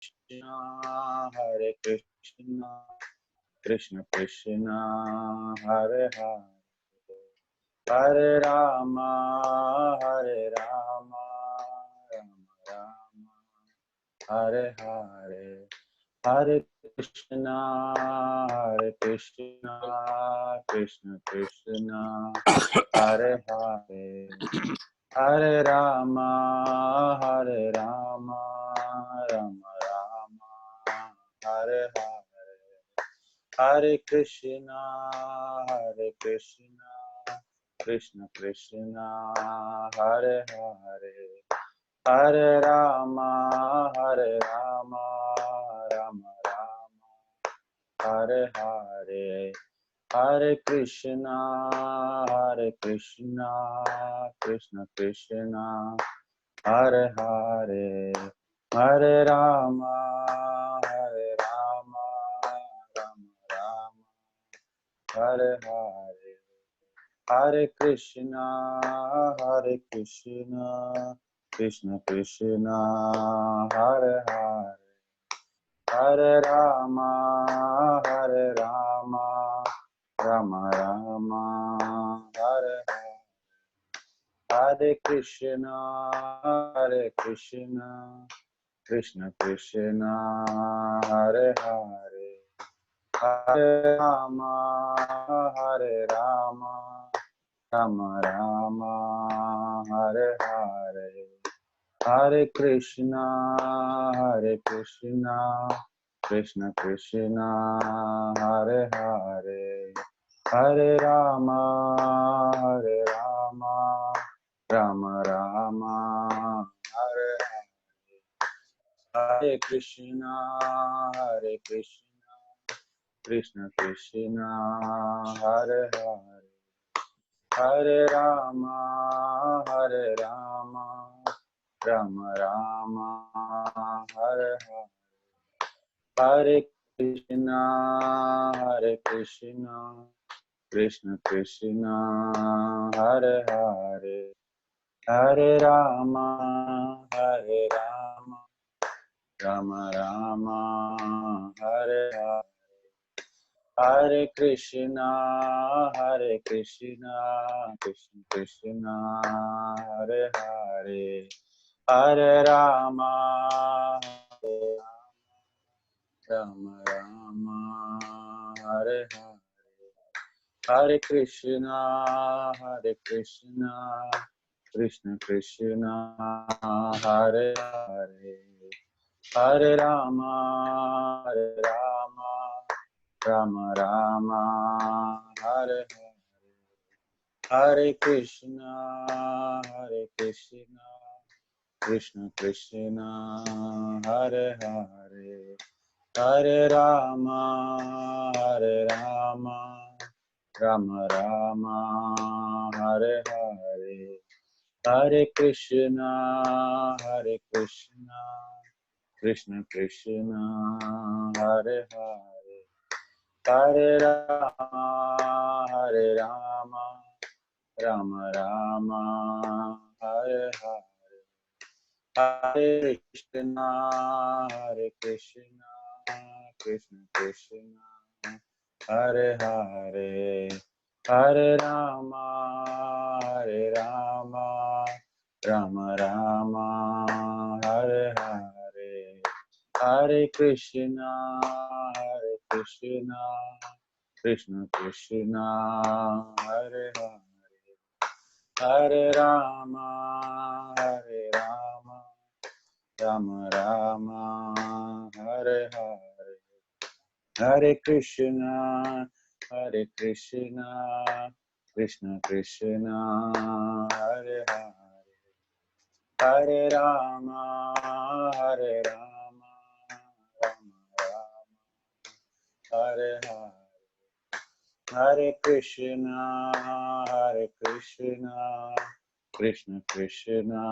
Hare Krishna, Krishna Krishna, Hare Hare, Hare Rama, Hare Rama, Rama Rama, Hare Hare, Hare Krishna, Hare Krishna, Krishna Krishna, Hare Hare, Hare Rama, Hare Rama, Rama Rama, Hare Hare, Hare Krishna, Hare Krishna, Krishna Krishna, Hare Hare, Hare Rama, Hare Rama, Rama Rama, Hare Hare, Hare Krishna, Krishna Krishna, Hare Hare, Hare Rama, Hare Rama, Rama Rama, Hare Hare, Hare Krishna, Krishna Krishna, Hare Hare, Hare Rama, Hare Rama, Rama Rama, Hare Hare, Hare Krishna, Krishna Krishna, Hare Hare, Hare Rama, Hare Rama, Rama Rama, Hare Hare, Hare Krishna, Krishna Krishna, Hare Hare, Hare Rama, Rama Rama, Hare Hare, Hare Krishna, Krishna Krishna, Hare Hare, Hare Rama, Rama Rama, Hare Hare, Hare Krishna, Krishna Krishna, Hare Hare, Hare Rama, Rama Rama, Hare Hare, Hare Krishna, Krishna Krishna, Hare Hare, Hare Rama, Rama Rama, Hare Hare, Hare Krishna, Krishna Krishna, Hare Hare, Hare Rama, Rama Rama, Hare Hare, Hare Krishna, Krishna Krishna, Hare Hare, Hare Rama, Rama Rama, Hare Hare, Hare Krishna, Krishna Krishna, Hare Hare, Hare Rama, Rama Rama, Hare Hare, Hare Krishna, Krishna Krishna, Hare Hare, Hare Rama, Rama Rama, Hare Hare, Hare Krishna, Krishna Krishna, Hare Hare, Hare Rama, Rama Rama, Hare Hare, Hare Krishna, Krishna Krishna, Hare Hare, Hare Rama, Rama Rama, Hare Hare, Hare Krishna, Krishna Krishna,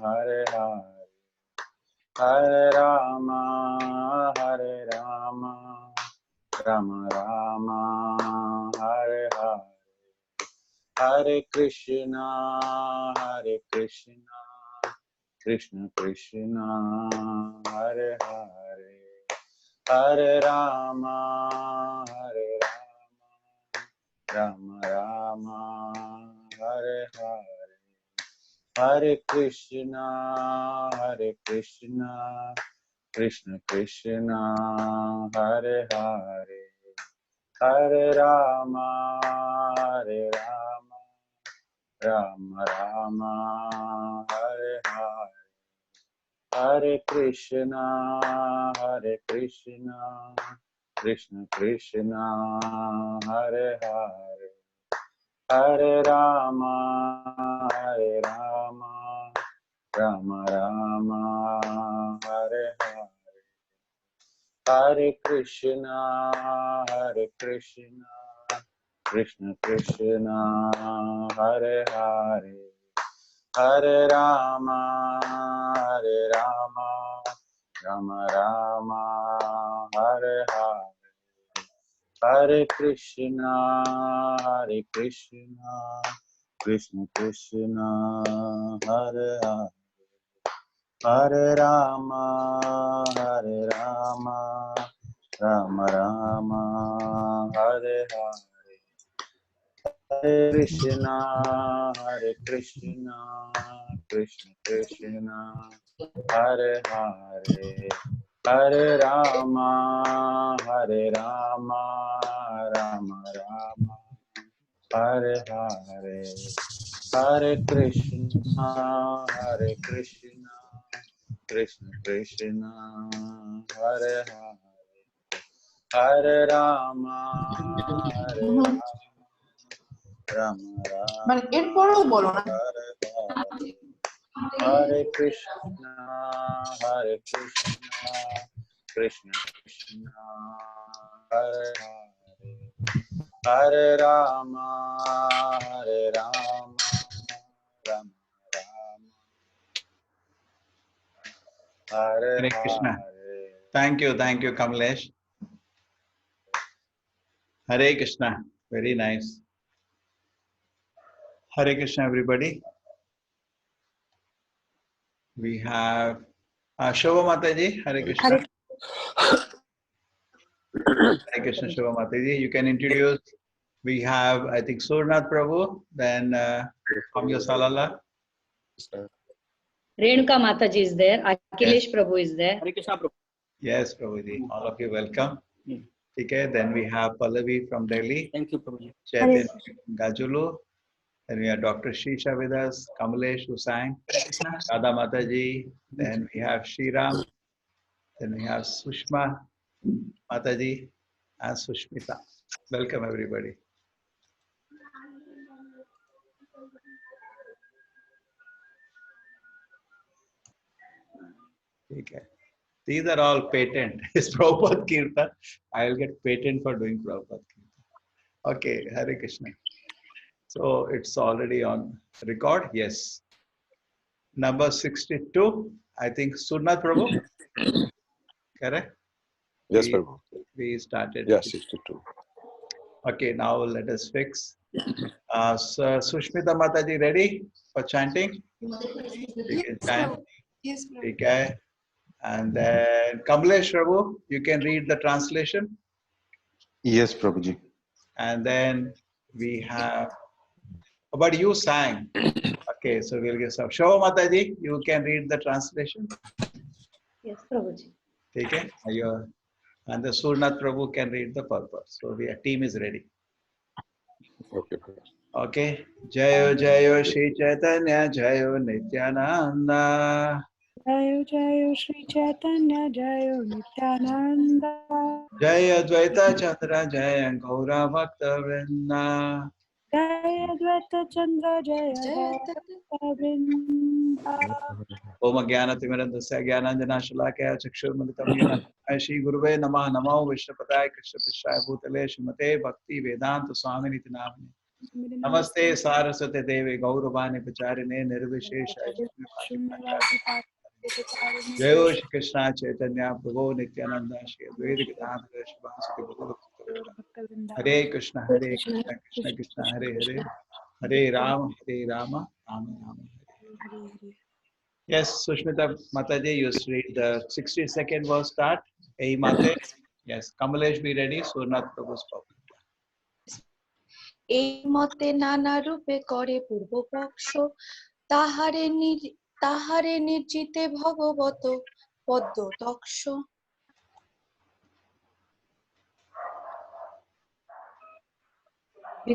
Hare Hare, Hare Rama, Rama Rama, Hare Hare, Hare Krishna, Krishna Krishna Hare Hare Hare Rama Rama Rama Hare Hare Hare Krishna Krishna Krishna Hare Hare Hare Rama Rama Rama Hare Hare Hare Krishna Krishna Krishna Hare Hare Hare Rama Rama Rama Hare Hare Hare Krishna Krishna Krishna Hare Hare Hare Rama Rama Rama Hare Hare Hare Krishna Krishna Krishna Hare Hare Hare Rama Rama Rama Hare Hare Hare Krishna Krishna Krishna Hare Hare Hare Rama Rama Rama Hare Hare Hare Krishna Krishna Krishna Hare Hare Hare Rama Rama Rama Hare Hare Krishna Krishna Krishna Hare Hare Hare Rama Rama Rama Hare Hare Krishna. Hare. Thank you, Kamlesh. Hare Krishna. Very nice. Hare Krishna, everybody. We have Shobha Mataji. Hare Krishna. Hare Krishna, Shobha Mataji. You can introduce. We have, I think, Surnath Prabhu, then Amya Salala. Renuka Mataji is there. Akhilesh Prabhu is there. Hare Krishna Prabhu. Yes, Prabhuji. All of you welcome. Okay, then we have Pallavi from Delhi. Thank you, Prabhuji. Chaitanya Gajulu. Then we have Dr. Shisha with us, Kamalesh who sang, Radha Mataji. Then we have Shriram. Then we have Sushma Mataji and Sushmita. Welcome, everybody. Okay. These are all patent. It's Prabhupada Kirtan. I will get patent for doing Prabhupada Kirtan. Okay, Hare Krishna. So it's already on record. Yes. Number 62. I think Surnath Prabhu. Correct? Yes, Prabhu. We started. Yeah, 62. Okay, now let us fix. So Sushmita Mataji, ready for chanting? You can chant. Yes, Prabhu. Okay. And then Kamlesh Prabhu, you can read the translation. Yes, Prabhuji. And then we have, but you sang. Okay, so we'll get some. Shobha Mataji, you can read the translation. Yes, Prabhuji. Okay. And the Surnath Prabhu can read the purpose. So the team is ready. Okay, Prabhu. Okay. Jayo Jayo Shri Chaitanya Jayo Nityananda. Jayo Jayo Shri Chaitanya Jayo Nityananda. Jaya Dvaita Chandra Jaya Gaura Bhakta Vrinda. Jaya Dvaita Chandra Jaya Bhakta Vrinda. Om Jnana Timirandasya Jnananjana Shalakaya Chakshurmalitam Yena Shri Guruve Namah Namo Vishnupataya Krishna Pishaya Bhutale Srimate Bhakti Vedanta Swaminiti Namane Namaste Saraswate Devi Gauravani Pacharine Nirvishesha Jayo Shri Krishna Chaitanya Prabhu Nityananda Shri Advaita Gadadhara Shivasati Bhagavat Hare Krishna Hare Krishna Krishna Krishna Hare Hare Hare Rama Rama Rama Rama Hare. Yes, Sushmita Mataji, you read the 62nd verse start. Ei Mate. Yes, Kamalesh, be ready. Surnath Prabhu's pop. এই মতে নানা রূপে করে পূর্বপক্ষ তাহারে নির্জিতে ভগবত পদ্ম তক্ষ।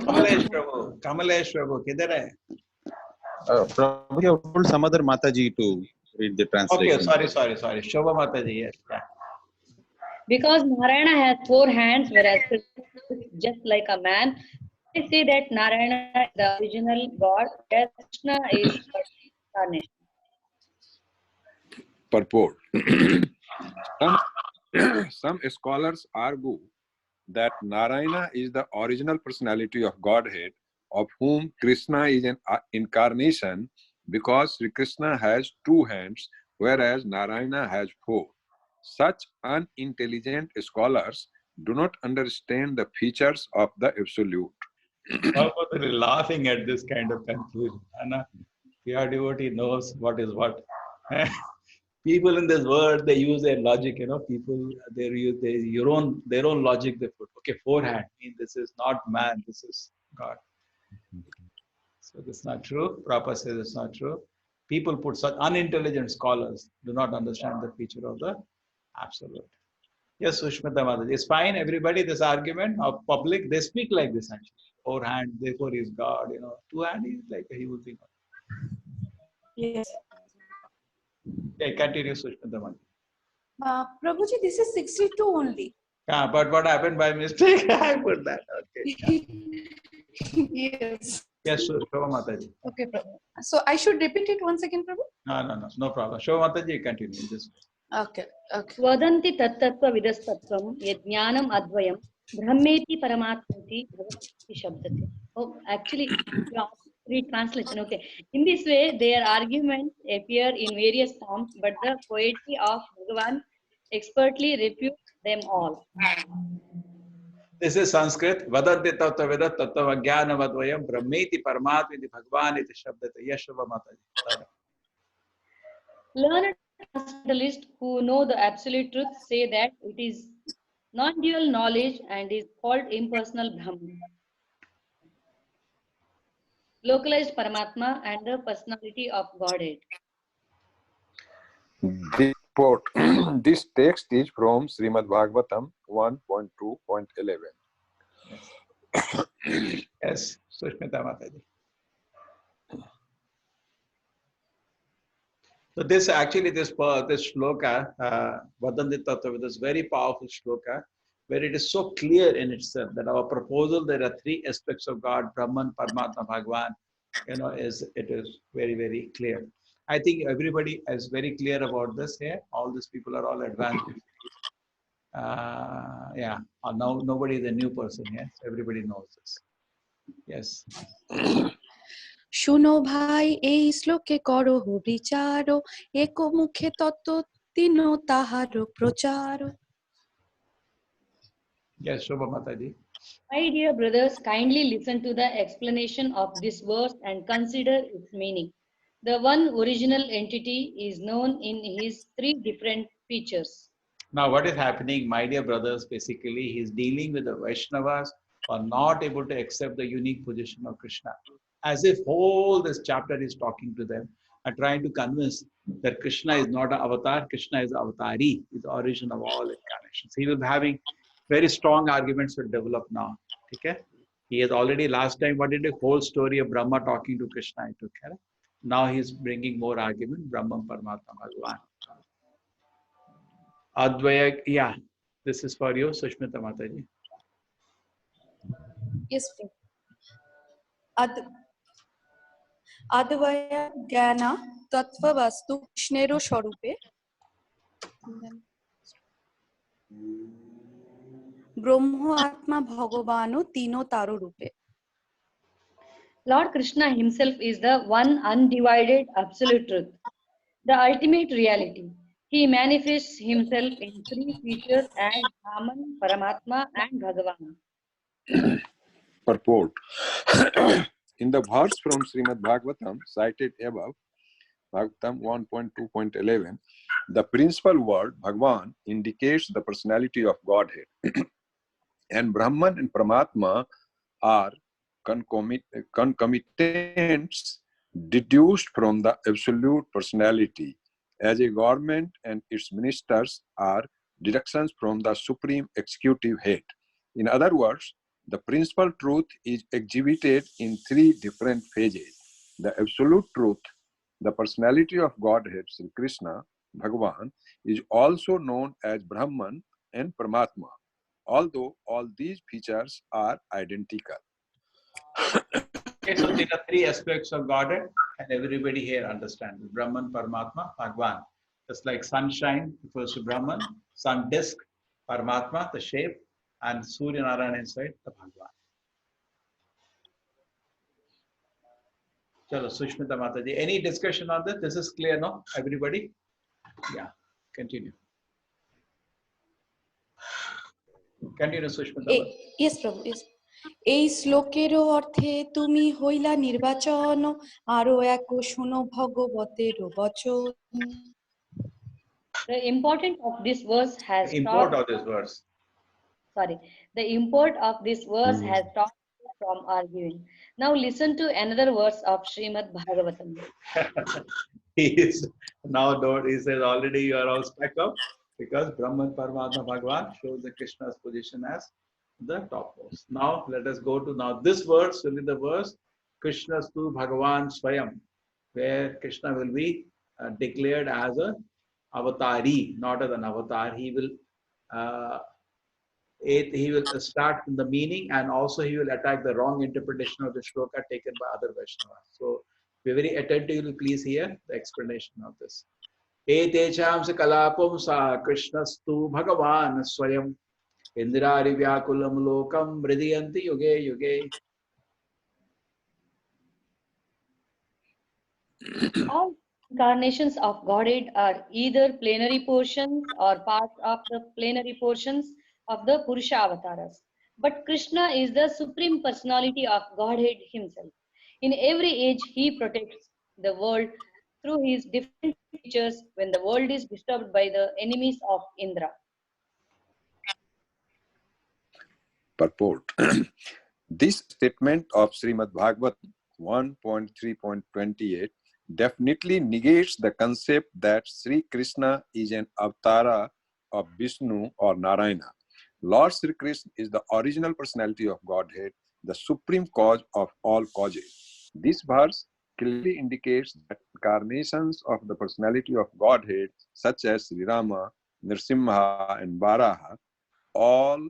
Kamalesh Prabhu, किधर है? Prabhuji, I told some other Mataji to read the translation. Okay, sorry. Shobha Mataji, yes. Yeah. Because Narayana has 4 hands, whereas Krishna is just like a man. They say that Narayana is the original God, whereas Krishna is incarnation. Purport. Some scholars argue that Narayana is the original personality of Godhead, of whom Krishna is an incarnation, because Sri Krishna has 2 hands, whereas Narayana has 4. Such unintelligent scholars do not understand the features of the Absolute. Prabhupada is laughing at this kind of confusion. Anna, your devotee knows what is what. People in this world, they use their logic, people, they use their own logic. They put, okay, 4 hand, mean this is not man, this is God. So this is not true. Prabhupada says it's not true. People put such unintelligent scholars do not understand the feature of the Absolute. Yes, Sushmita Mataji. It's fine, everybody, this argument of public, they speak like this actually. 4 hand, therefore is God, 2 hand is like he will be God. Yes. Okay, continue, Sushmita Mataji. Prabhuji, this is 62 only. Yeah, but what happened by mistake? I put that. Okay. Yes. Yes, sure. Shobha Mataji. Okay, Prabhu. So I should repeat it once again, Prabhu? No problem. Shobha Mataji, continue. Just Okay. वदन्ति तत्तत्त्वविदस्तत्त्वं यज्ञानम् अद्वयं ब्रह्मेति परमात्मेति भगवति शब्दते. Oh, actually, read translation. Okay. In this way, their arguments appear in various forms, but the poetry of Bhagavan expertly refutes them all. this is Sanskrit. Vadanti tattvavidat tattva-jnanavadvayam brahmeti paramatmeti bhagavaniti shabdate. Yes, Shobha Mataji. Learned transcendentalists who know the absolute truth say that it is non-dual knowledge and is called impersonal Brahman, localized Paramatma, and the personality of Godhead. This text is from Srimad Bhagavatam 1.2.11. Yes, Sushmita Mataji. So this shloka, Vadanti Tattva, this very powerful shloka, where it is so clear in itself that our proposal, there are 3 aspects of God, Brahman, Paramatma, Bhagavan, it is very, very clear. I think everybody is very clear about this here. All these people are all advanced. Now nobody is a new person here. So everybody knows this. Yes. শুনো ভাই এই শ্লোকে করহ বিচার এক মুখে তত্ত্ব তিন তাহার প্রচার। Yes, Shobha Mataji. My dear brothers, kindly listen to the explanation of this verse and consider its meaning. The one original entity is known in his 3 different features. Now, what is happening, my dear brothers, basically, he is dealing with the Vaishnavas who are not able to accept the unique position of Krishna. As if whole this chapter is talking to them and trying to convince that Krishna is not an avatar, Krishna is Avatari, is the origin of all incarnations. He will be having very strong arguments to develop now. Okay? He has already last time, what did the whole story of Brahma talking to Krishna I took care of. Now he is bringing more argument, Brahman, Paramatma, Bhagavan. Advaya, yeah, this is for you, Sushmita Mataji. Yes, अद्वय ज्ञान तत्व वस्तु कृष्णेर स्वरूपे ब्रह्म आत्मा भगवान तीनो तारो रूपे. Lord Krishna himself is the one undivided absolute truth, the ultimate reality. He manifests himself in 3 features as Brahman, Paramatma, and Bhagavan. Purport. In the verse from Srimad Bhagavatam cited above, Bhagavatam 1.2.11, the principal word Bhagwan indicates the personality of Godhead, and Brahman and Paramatma are concomitants deduced from the absolute personality, as a government and its ministers are deductions from the supreme executive head. In other words, the principal truth is exhibited in three different phases. The absolute truth, the personality of Godhead, Sri Krishna, Bhagavan, is also known as Brahman and Paramatma, although all these features are identical. Okay, so there are three aspects of Godhead, and everybody here understands Brahman, Paramatma, Bhagwan. Just like sunshine refers to Brahman, sun disk, Paramatma, the shape, and Surya Narayana inside, the Bhagwan. Chalo, Sushmita Mataji. Any discussion on this? This is clear, no? Everybody? Yeah, continue. Continue, Sushmita Mataji. Yes, Prabhu. Yes. এই শ্লোকেরও অর্থে তুমি হইলা নির্বাচন আরো এক শুনো ভগবতের বচন। The import of this verse has Import stopped. of this verse. Sorry, the import of this verse has stopped from arguing. Now listen to another verse of Srimad Bhagavatam. He is now, he says already you are all stuck up because Brahman, Paramatma, Bhagwan shows the Krishna's position as the topmost. Now let us go to now this verse will be the verse Krishna's to Bhagavan Swayam, where Krishna will be declared as a avatari, not as an avatar. He will start in the meaning, and also he will attack the wrong interpretation of the shloka taken by other Vaishnavas. So be very attentive, please hear the explanation of this. Etecham se kalapam sa Krishnastu Bhagavan Swayam Indrari Vyakulam Lokam Vridiyanti Yuge Yuge. All incarnations of Godhead are either plenary portions or parts of the plenary portions of the Purusha avatars. But Krishna is the supreme personality of Godhead himself. In every age, he protects the world through his different features when the world is disturbed by the enemies of Indra. Purport. This statement of Srimad Bhagavatam 1.3.28 definitely negates the concept that Sri Krishna is an avatara of Vishnu or Narayana. Lord Sri Krishna is the original personality of Godhead, the supreme cause of all causes. This verse clearly indicates that incarnations of the personality of Godhead, such as Sri Rama, Nrsimha, and Varaha, all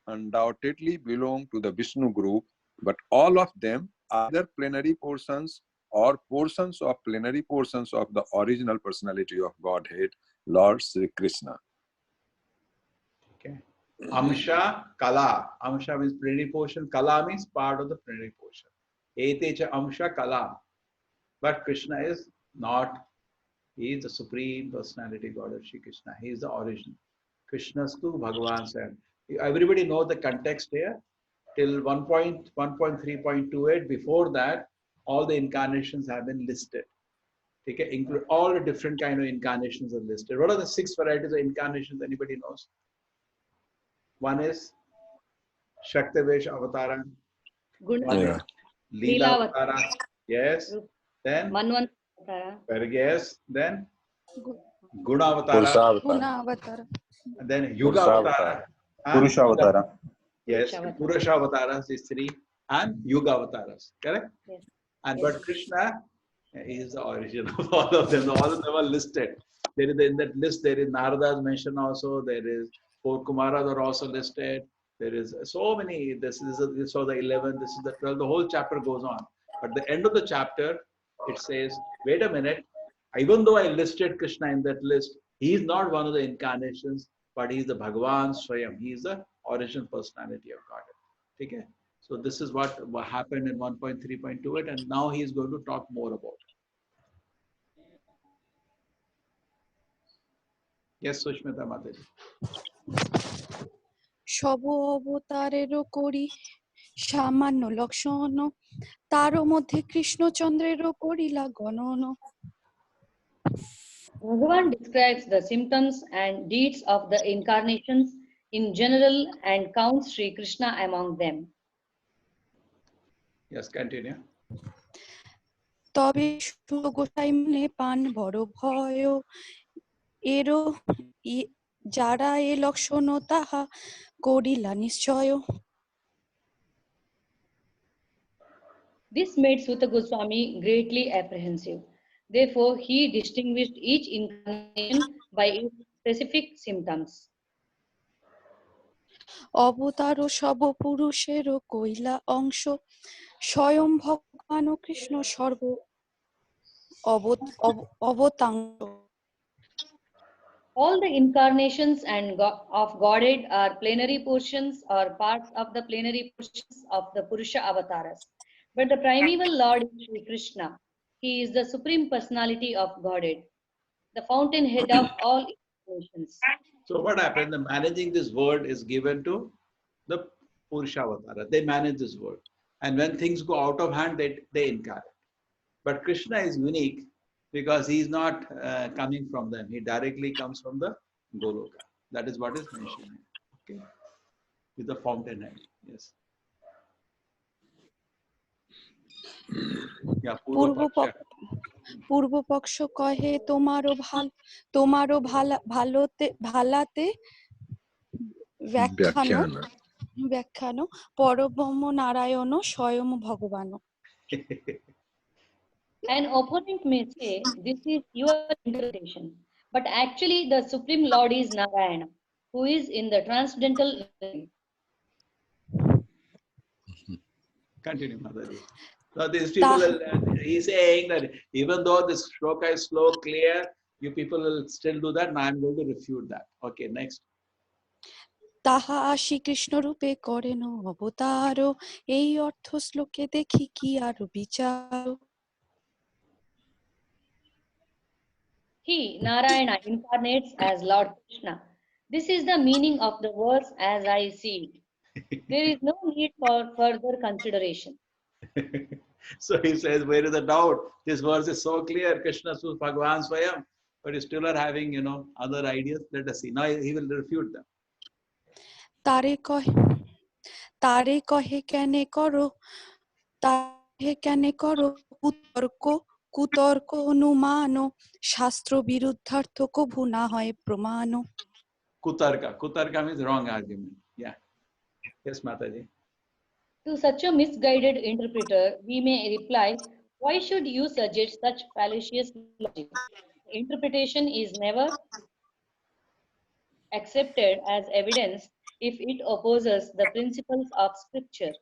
undoubtedly belong to the Vishnu group, but all of them are either plenary portions or portions of plenary portions of the original personality of Godhead, Lord Sri Krishna. Okay. Amsha Kala. Amsha means plenary portion. Kala means part of the plenary portion. Etecha Amsha Kala. But Krishna is not. He is the supreme personality God of Shri Krishna. He is the origin. Krishna's to Bhagavan said. Everybody know the context here. Till 1.3.28. Before that, all the incarnations have been listed. Okay, include all the different kind of incarnations are listed. What are the 6 varieties of incarnations? Anybody knows? One is Shaktavesh Avatara. One is Leela Avatara. Yes. Then Manvantara. very yes. Then Guna Avatara. গুণাবতার। And then Yuga Avatara. Purusha Avatara. Yes. Purusha Avataras is 3 and Yuga Avataras. Correct? Yes. And but Krishna is the origin of all of them. All of them are listed. There is in that list. There is Narada's mention also. There is 4 Kumaras are also listed. There is so many. This was the 11th. This is the 12th. The whole chapter goes on. But the end of the chapter, it says, "Wait a minute. Even though I listed Krishna in that list, he is not one of the incarnations, but he is the Bhagavan Swayam. He is the original personality of God." Okay. So this is what happened in 1.3.28, and now he is going to talk more about it. Yes, Sushmita Mataji. সব অবতারেরও করি সামান্য লক্ষণ তারও মধ্যে কৃষ্ণচন্দ্রেরও করিলা গণন। Bhagavan describes the symptoms and deeds of the incarnations in general and counts Sri Krishna among them. Yes, continue. তবে সুত গোসাই মনে পান বড় ভয় এরও যারা এ লক্ষণ তাহা করিলা নিশ্চয়। This made Suta Goswami greatly apprehensive. Therefore, he distinguished each incarnation by its specific symptoms. অবতার সব পুরুষেরও কইলা অংশ স্বয়ং ভগবান কৃষ্ণ সর্ব অবতাঙ্গ। All the incarnations of Godhead are plenary portions or parts of the plenary portions of the Purusha avatars. But the primeval Lord is Sri Krishna. He is the supreme personality of Godhead, the fountainhead of all incarnations. So what happened? The managing this world is given to the Purusha Avatara. They manage this world. And when things go out of hand, they incarnate. But Krishna is unique because he is not coming from them. He directly comes from the Goloka. That is what is mentioned here. Okay. With the fountainhead. Yes. Yeah, পূর্বপক্ষ কহে তোমারও ভালাতে ব্যাখ্যানো পরব্রহ্ম নারায়ণ স্বয়ং ভগবান। An opponent may say, this is your interpretation. But actually, the Supreme Lord is Narayana, who is in the transcendental realm. Continue, Mataji. So these people, he's saying that even though this shloka is slow, clear, you people will still do that. Now I'm going to refute that. Okay, next. তাহা শ্রীকৃষ্ণ রূপে করেন অবতার এই অর্থ শ্লোকে দেখি কি আর বিচার। He, Narayana, incarnates as Lord Krishna. This is the meaning of the verse as I see it. There is no need for further consideration. So he says, where is the doubt? This verse is so clear. Krishna is Bhagavan Swayam. But you still are having, other ideas. Let us see. Now he will refute them. তারে কহে কেনে করো কুতর্ক অনুমান শাস্ত্র বিরুদ্ধার্থ কভু না হয় প্রমাণ। Kutarka means wrong argument. Yeah. Yes, Mataji. To such a misguided interpreter, we may reply, why should you suggest such fallacious logic? Interpretation is never accepted as evidence if it opposes the principles of scripture.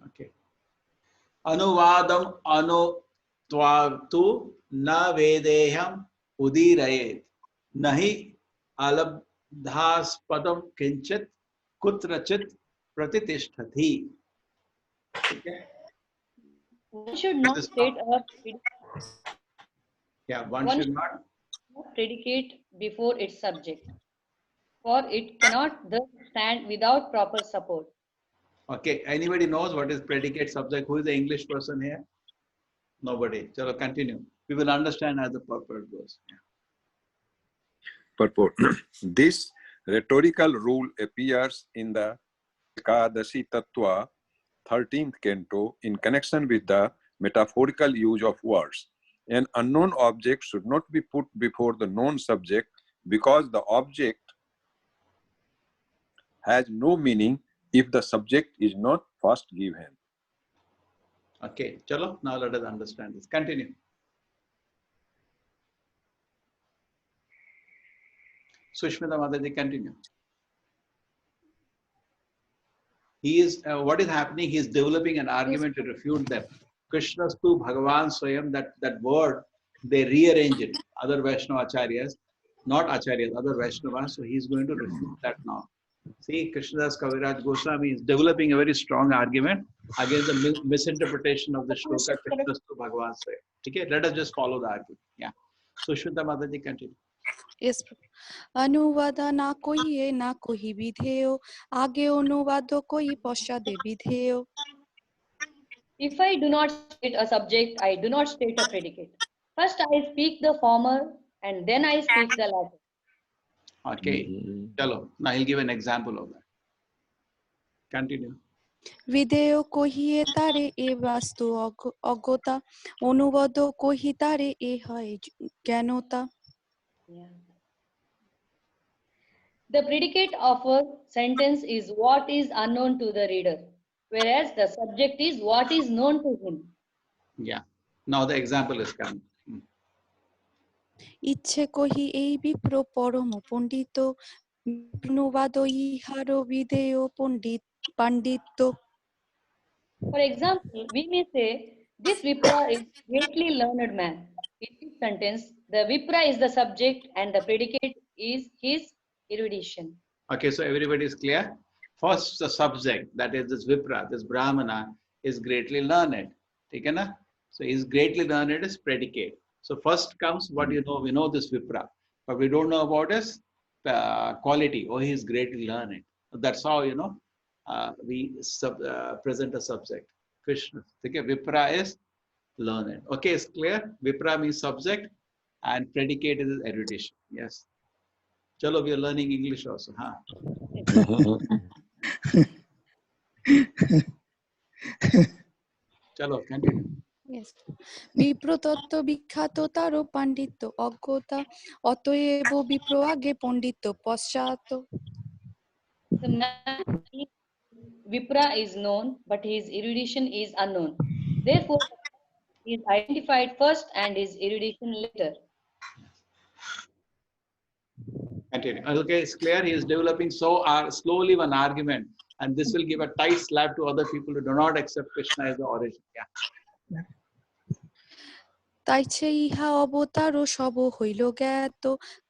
Okay. Anuvadam anutvatu na vedeham udirayet nahi alabdhaspadam kinchit kutrachit pratitishthati. Okay. One should not state a one should not predicate before its subject, for it cannot thus stand without proper support. Okay, anybody knows what is predicate subject? Who is the English person here? Nobody. So continue. We will understand as the purport goes. Purport. This rhetorical rule appears in the Ekadashi Tattva, 13th canto, in connection with the metaphorical use of words. An unknown object should not be put before the known subject because the object has no meaning if the subject is not first given. Okay, chalo, now let us understand this. Continue. Sushmita Mataji, continue. He is, what is happening? He is developing an argument to refute them. Krishnastu Bhagavan Swayam, that word, they rearrange it. Other Vaishnava Acharyas, not Acharyas, other Vaishnavas. So he is going to refute that now. See, Krishnadas Kaviraj Goswami is developing a very strong argument against the misinterpretation of the shloka Krishnastu Bhagavan Swayam. Okay, let us just follow the argument. Yeah. Sushmita Mataji, continue. Yes. অনুবাদ না কইয়ে না কহি বিধেয় আগে অনুবাদ কই পশ্চাদে বিধেয়। If I do not state a subject, I do not state a predicate. First I speak the former and then I speak the latter. Okay. Chalo. Now he'll give an example of that. Continue. হৃদয় কহিয়ে তারে এ বাস্তু অজ্ঞতা, অনুবদ কহি তারে এ হয় জ্ঞানতা। Yeah. The predicate of a sentence is what is unknown to the reader, whereas the subject is what is known to him. Yeah. Now the example is coming. ইচ্ছে কহি এই বিপ্র পরম পণ্ডিত, অনুবাদ ইহার বিধেয় পাণ্ডিত্য। For example, we may say, this Vipra is greatly learned man. In this sentence, the Vipra is the subject and the predicate is his erudition. Okay, so everybody is clear? First, the subject, that is this Vipra, this Brahmana, is greatly learned. Okay, na? So is greatly learned is predicate. So first comes what you know, we know this Vipra, but we don't know about his quality. Oh, he is greatly learned. That's how, you know, we present a subject. Krishna. Okay, Vipra is learned. Okay, it's clear? Vipra means subject and predicate is erudition. Yes. Chalo, we are learning English also, huh? Chalo, continue. Yes. বিপ্রতত্ত্ব বিখ্যাত তারও পাণ্ডিত্য অজ্ঞতা, অতএব বিপ্র আগে পণ্ডিত্য পশ্চাৎ। The man Vipra is known, but his erudition is unknown. Therefore, he is identified first and his erudition later. Continue. Okay, it's clear. He is developing so slowly one argument, and this will give a tight slap to other people who do not accept Krishna as the origin. Yeah. তাইছে ইহা অবতার সব হইল জ্ঞাত,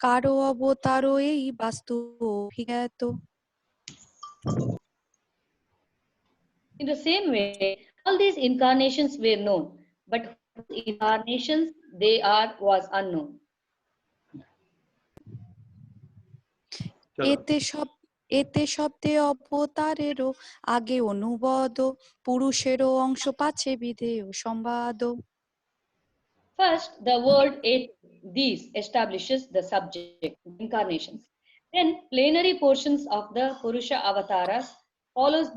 কারো অবতার এই বাস্তু অভিজ্ঞাত। In the same way, all these incarnations were known, but whose incarnations they are was unknown. Chalo. এতে শব্দে অবতারেরও আগে অনুবদ, পুরুষেরও অংশ পাছে বিধেয় সংবাদ। First, the word it, these establishes the subject, incarnations. Then, plenary portions of the Purusha avatars follows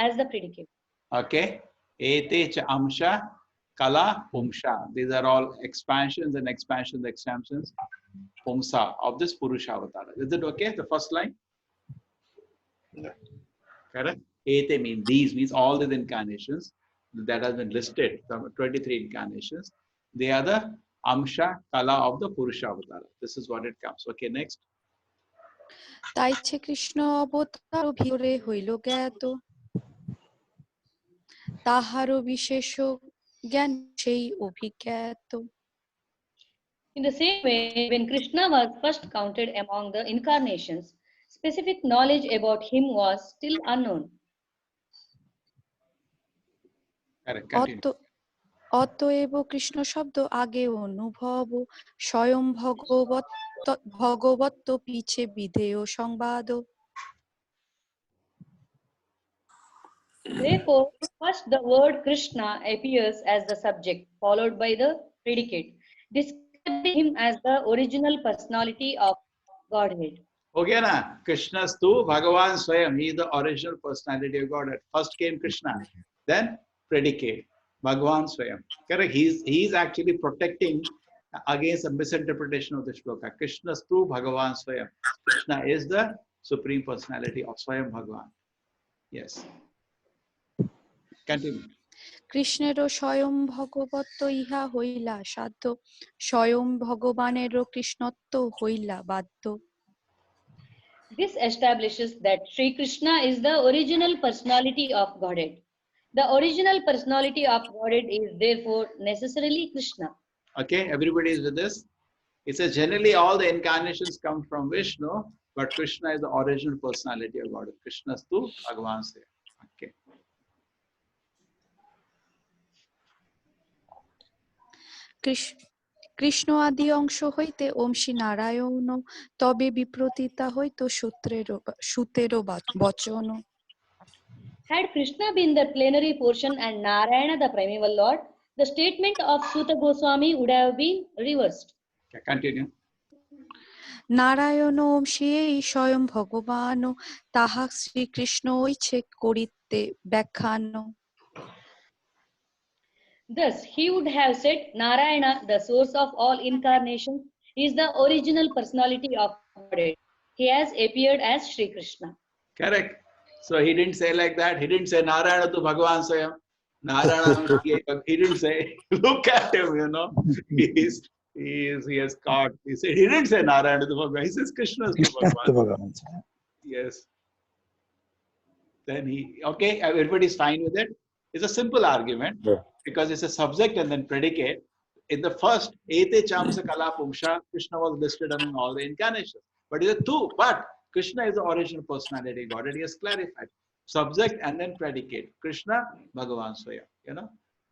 as the predicate. Okay. Ete cha amsha kala pumsha. These are all expansions and expansions, pumsa of this Purusha avatar. Is it okay? The first line? Correct? Ete means these, means all these incarnations that has been listed, 23 incarnations. They are the amsha kala of the Purusha avatar. This is what it comes. Okay, next. তাইছে Krishna অবতার ভিতরে হইল জ্ঞাত, তাহারও বিশেষ জ্ঞান সেই অভিজ্ঞাত। In the same way, when Krishna was first counted among the incarnations, specific knowledge about him was still unknown. Correct. Continue. অতএব কৃষ্ণ শব্দ আগে অনুভব, স্বয়ং ভগবত পিছে বিধেয় সংবাদ। Therefore, first the word Krishna appears as the subject, followed by the predicate, describing him as the original personality of Godhead. Okay, na? Krishna's tu Bhagavan Swayam. He is the original personality of Godhead. First came Krishna, then predicate, Bhagavan Swayam. Correct? He is actually protecting against a misinterpretation of the shloka. Krishna's tu Bhagavan Swayam. Krishna is the supreme personality of Swayam Bhagavan. Yes. Continue. কৃষ্ণেরও স্বয়ং ভগবত ইহা হইলা সাধ্য, স্বয়ং ভগবানেরও কৃষ্ণত্ব হইলা বাধ্য। This establishes that Sri Krishna is the original personality of Godhead. The original personality of Godhead is therefore necessarily Krishna. Okay, everybody is with this. It says generally all the incarnations come from Vishnu, but Krishna is the original personality of God. Krishna's tu Bhagavan Swayam. Okay. Krishna আদি অংশ হইতে ওম শ্রী নারায়ণ, তবে বিপ্রতীতা হইত সূতেরও বচন। Had Krishna been the plenary portion and Narayana the primeval Lord, the statement of Suta Goswami would have been reversed. Okay, continue. Narayan সেই স্বয়ং ভগবান তাহা শ্রীকৃষ্ণ ইচ্ছে করিতে ব্যাখ্যান Thus, he would have said, Narayana, the source of all incarnations, is the original personality of Godhead. He has appeared as Sri Krishna. Correct. So he didn't say like that. He didn't say Narayana to Bhagavan Swayam. Narayana, he didn't say, look at him, you know. He has caught. He didn't say Narayana to Bhagavan. He says Krishna is to Bhagavan. Yes. Then okay, everybody's fine with it. It's a simple argument because it's a subject and then predicate. In the first, Ete Chamsa Kala Pumsha, Krishna was listed among all the incarnations. But it's a two, but Krishna is the original personality. God already has clarified. Subject and then predicate. Krishna, Bhagavan Swayam. You know?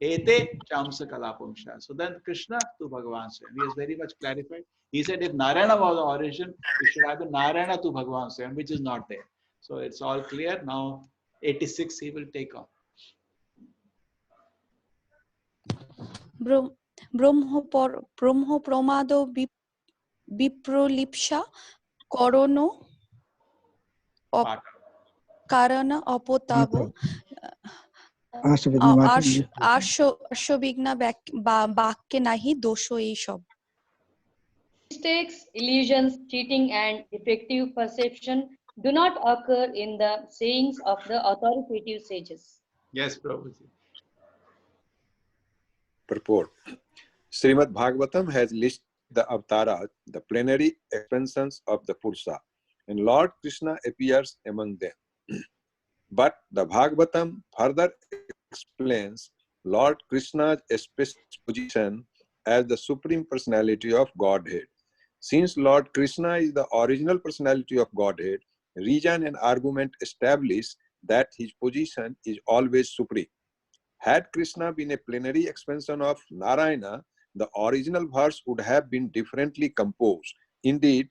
Ete Chamsa Kala Pumsha. So then Krishna to Bhagavan Swayam. He has very much clarified. He said if Narayana was the origin, it should have been Narayana to Bhagavan Swayam, which is not there. So it's all clear. Now 86 he will take on. ব্রহ্ম প্রমাদ বিপ্রলিপ্সা করণ কারণ অপতাব আর্শবিঘ্না বাক্যে নাহি দোষ এইসব Mistakes, illusions, cheating, and defective perception do not occur in the sayings of the authoritative sages. Yes, Prabhuji. Purport. Srimad Bhagavatam has listed the avatara, the plenary expansions of the Purusha, and Lord Krishna appears among them. But the Bhagavatam further explains Lord Krishna's special position as the Supreme Personality of Godhead. Since Lord Krishna is the original personality of Godhead, reason and argument establish that his position is always supreme. Had Krishna been a plenary expansion of Narayana, the original verse would have been differently composed. Indeed,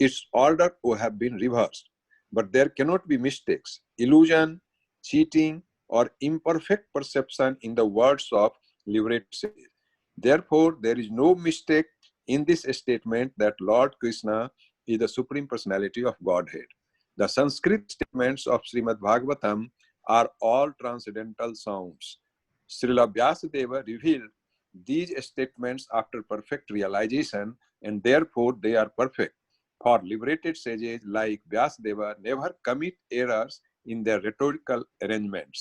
its order would have been reversed. But there cannot be mistakes, illusion, cheating, or imperfect perception in the words of liberated sages. Therefore, there is no mistake in this statement that Lord Krishna is the Supreme Personality of Godhead. The Sanskrit statements of Srimad Bhagavatam are all transcendental sounds. Srila Vyasadeva revealed these statements after perfect realization, and therefore they are perfect. For liberated sages like Vyasadeva never commit errors in their rhetorical arrangements.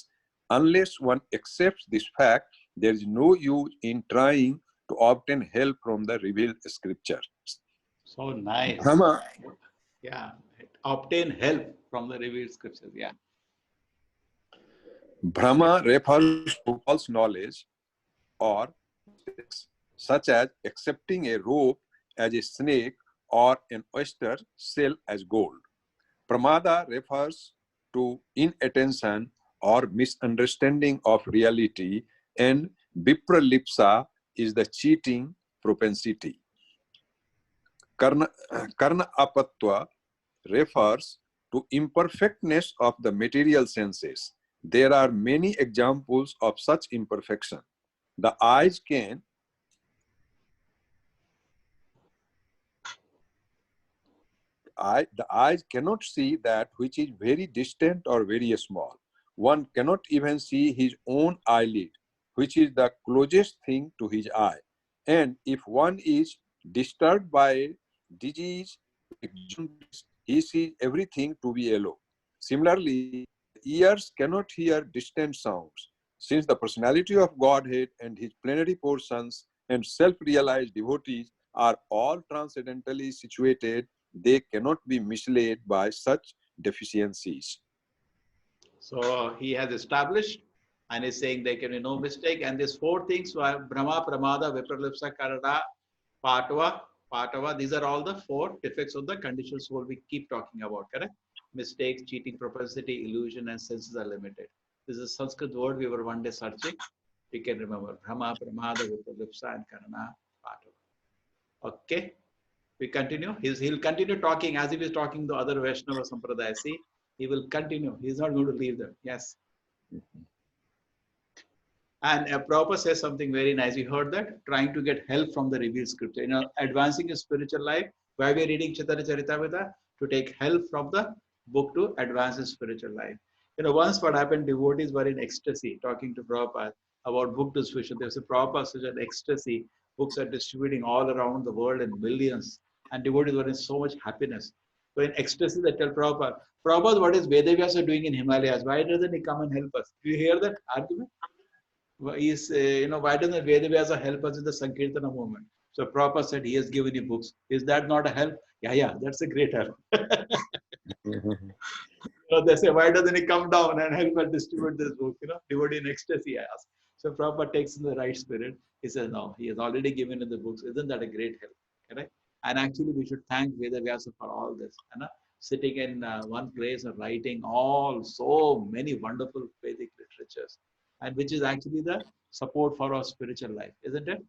Unless one accepts this fact, there is no use in trying to obtain help from the revealed scriptures. So nice. Brahma, Yeah. Obtain help from the revealed scriptures. Yeah. Brahma refers to false knowledge or such as accepting a rope as a snake or an oyster shell as gold. Pramada refers to inattention or misunderstanding of reality, and vipralipsa is the cheating propensity. Karna apatva refers to imperfectness of the material senses. There are many examples of such imperfection. The eyes cannot see that which is very distant or very small. One cannot even see his own eyelid, which is the closest thing to his eye. And if one is disturbed by disease, he sees everything to be yellow. Similarly, ears cannot hear distant sounds. Since the personality of Godhead and his plenary portions and self-realized devotees are all transcendentally situated, they cannot be misled by such deficiencies. So he has established and is saying there can be no mistake. And these four things were Brahma, Pramada, Vipralipsa, Karana, Patava. These are all the four defects of the conditional soul we keep talking about, correct? Mistakes, cheating, propensity, illusion, and senses are limited. This is a Sanskrit word we were one day searching. We can remember Brahma, Pramada, Vipralipsa, and Karana, Patava. Okay. We continue. He'll continue talking as if he's talking to other Vaishnava Sampradaya. See, he will continue. He's not going to leave them. Yes. And Prabhupada says something very nice. You heard that? Trying to get help from the revealed scripture. Advancing your spiritual life, why we are reading Chaitanya Charitamrita? To take help from the book to advance his spiritual life. Once what happened, devotees were in ecstasy talking to Prabhupada about book distribution. They said, Prabhupada is such an ecstasy. Books are distributing all around the world in millions. And devotees were in so much happiness. So in ecstasy, they tell Prabhupada, Prabhupada, what is Vedavyasa doing in Himalayas? Why doesn't he come and help us? Do you hear that argument? Why doesn't Vedavyasa help us in the Sankirtana movement? So Prabhupada said, he has given you books. Is that not a help? Yeah, that's a great help. They say, why doesn't he come down and help us distribute this book? Devotee in ecstasy, I ask. So Prabhupada takes in the right spirit. He says, no, he has already given in the books. Isn't that a great help? Correct? And actually, we should thank Vedavyasa for all this. Sitting in one place and writing so many wonderful Vedic literatures, and which is actually the support for our spiritual life, isn't it?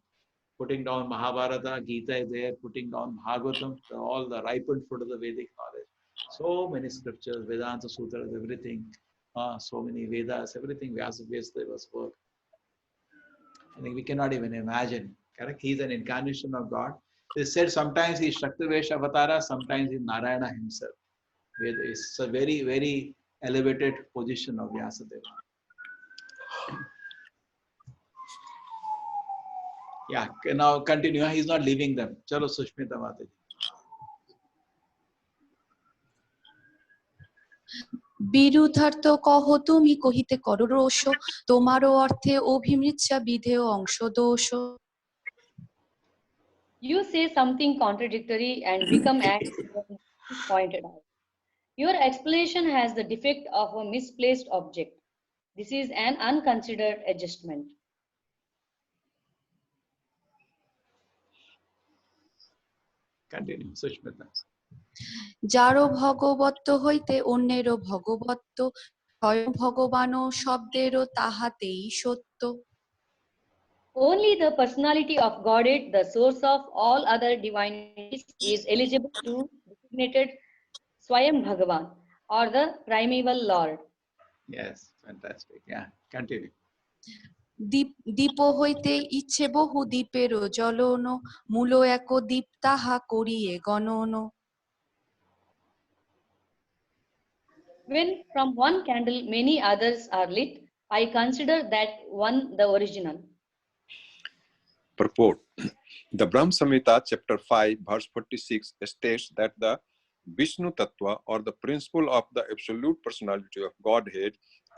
Putting down Mahabharata, Gita is there, putting down Bhagavatam, all the ripened fruit of the Vedic knowledge. So many scriptures, Vedanta Sutras, everything, so many Vedas, everything, Vyasadeva's work. I think we cannot even imagine. Correct? He's an incarnation of God. They said sometimes he's Shaktavesha Avatara, sometimes he's Narayana himself. It's a very, very elevated position of Vyasadeva. Yeah, now continue. He's not leaving them. Chalo, Sushmita Mataji. বিরুদ্ধার্থ কহ তুমি কহিতে করো রোষ, তোমারও অর্থে অভিমৃচ্ছা বিধেয় অংশ দোষ। You say something contradictory and become angry when it is pointed out. Your explanation has the defect of a misplaced object. This is an unconsidered adjustment. Continue, Sushmita. যারও ভগবত্ব হইতে অন্যেরও ভগবত্ব, স্বয়ং ভগবানও শব্দেরও তাহাতেই সত্য। Only the personality of Godhead, the source of all other divinities, is eligible to be designated Swayam Bhagavan or the primeval Lord. Yes, fantastic. Yeah, continue. দীপ হইতে ইচ্ছে বহু দীপেরও জ্বলন, মূল এক দীপ তাহা করিয়ে গণন। When from one candle many others are lit, I consider that one the original. Purport. The Brahma Samhita, chapter 5, verse 46 states that the Vishnu Tattva, or the principle of the absolute personality of Godhead,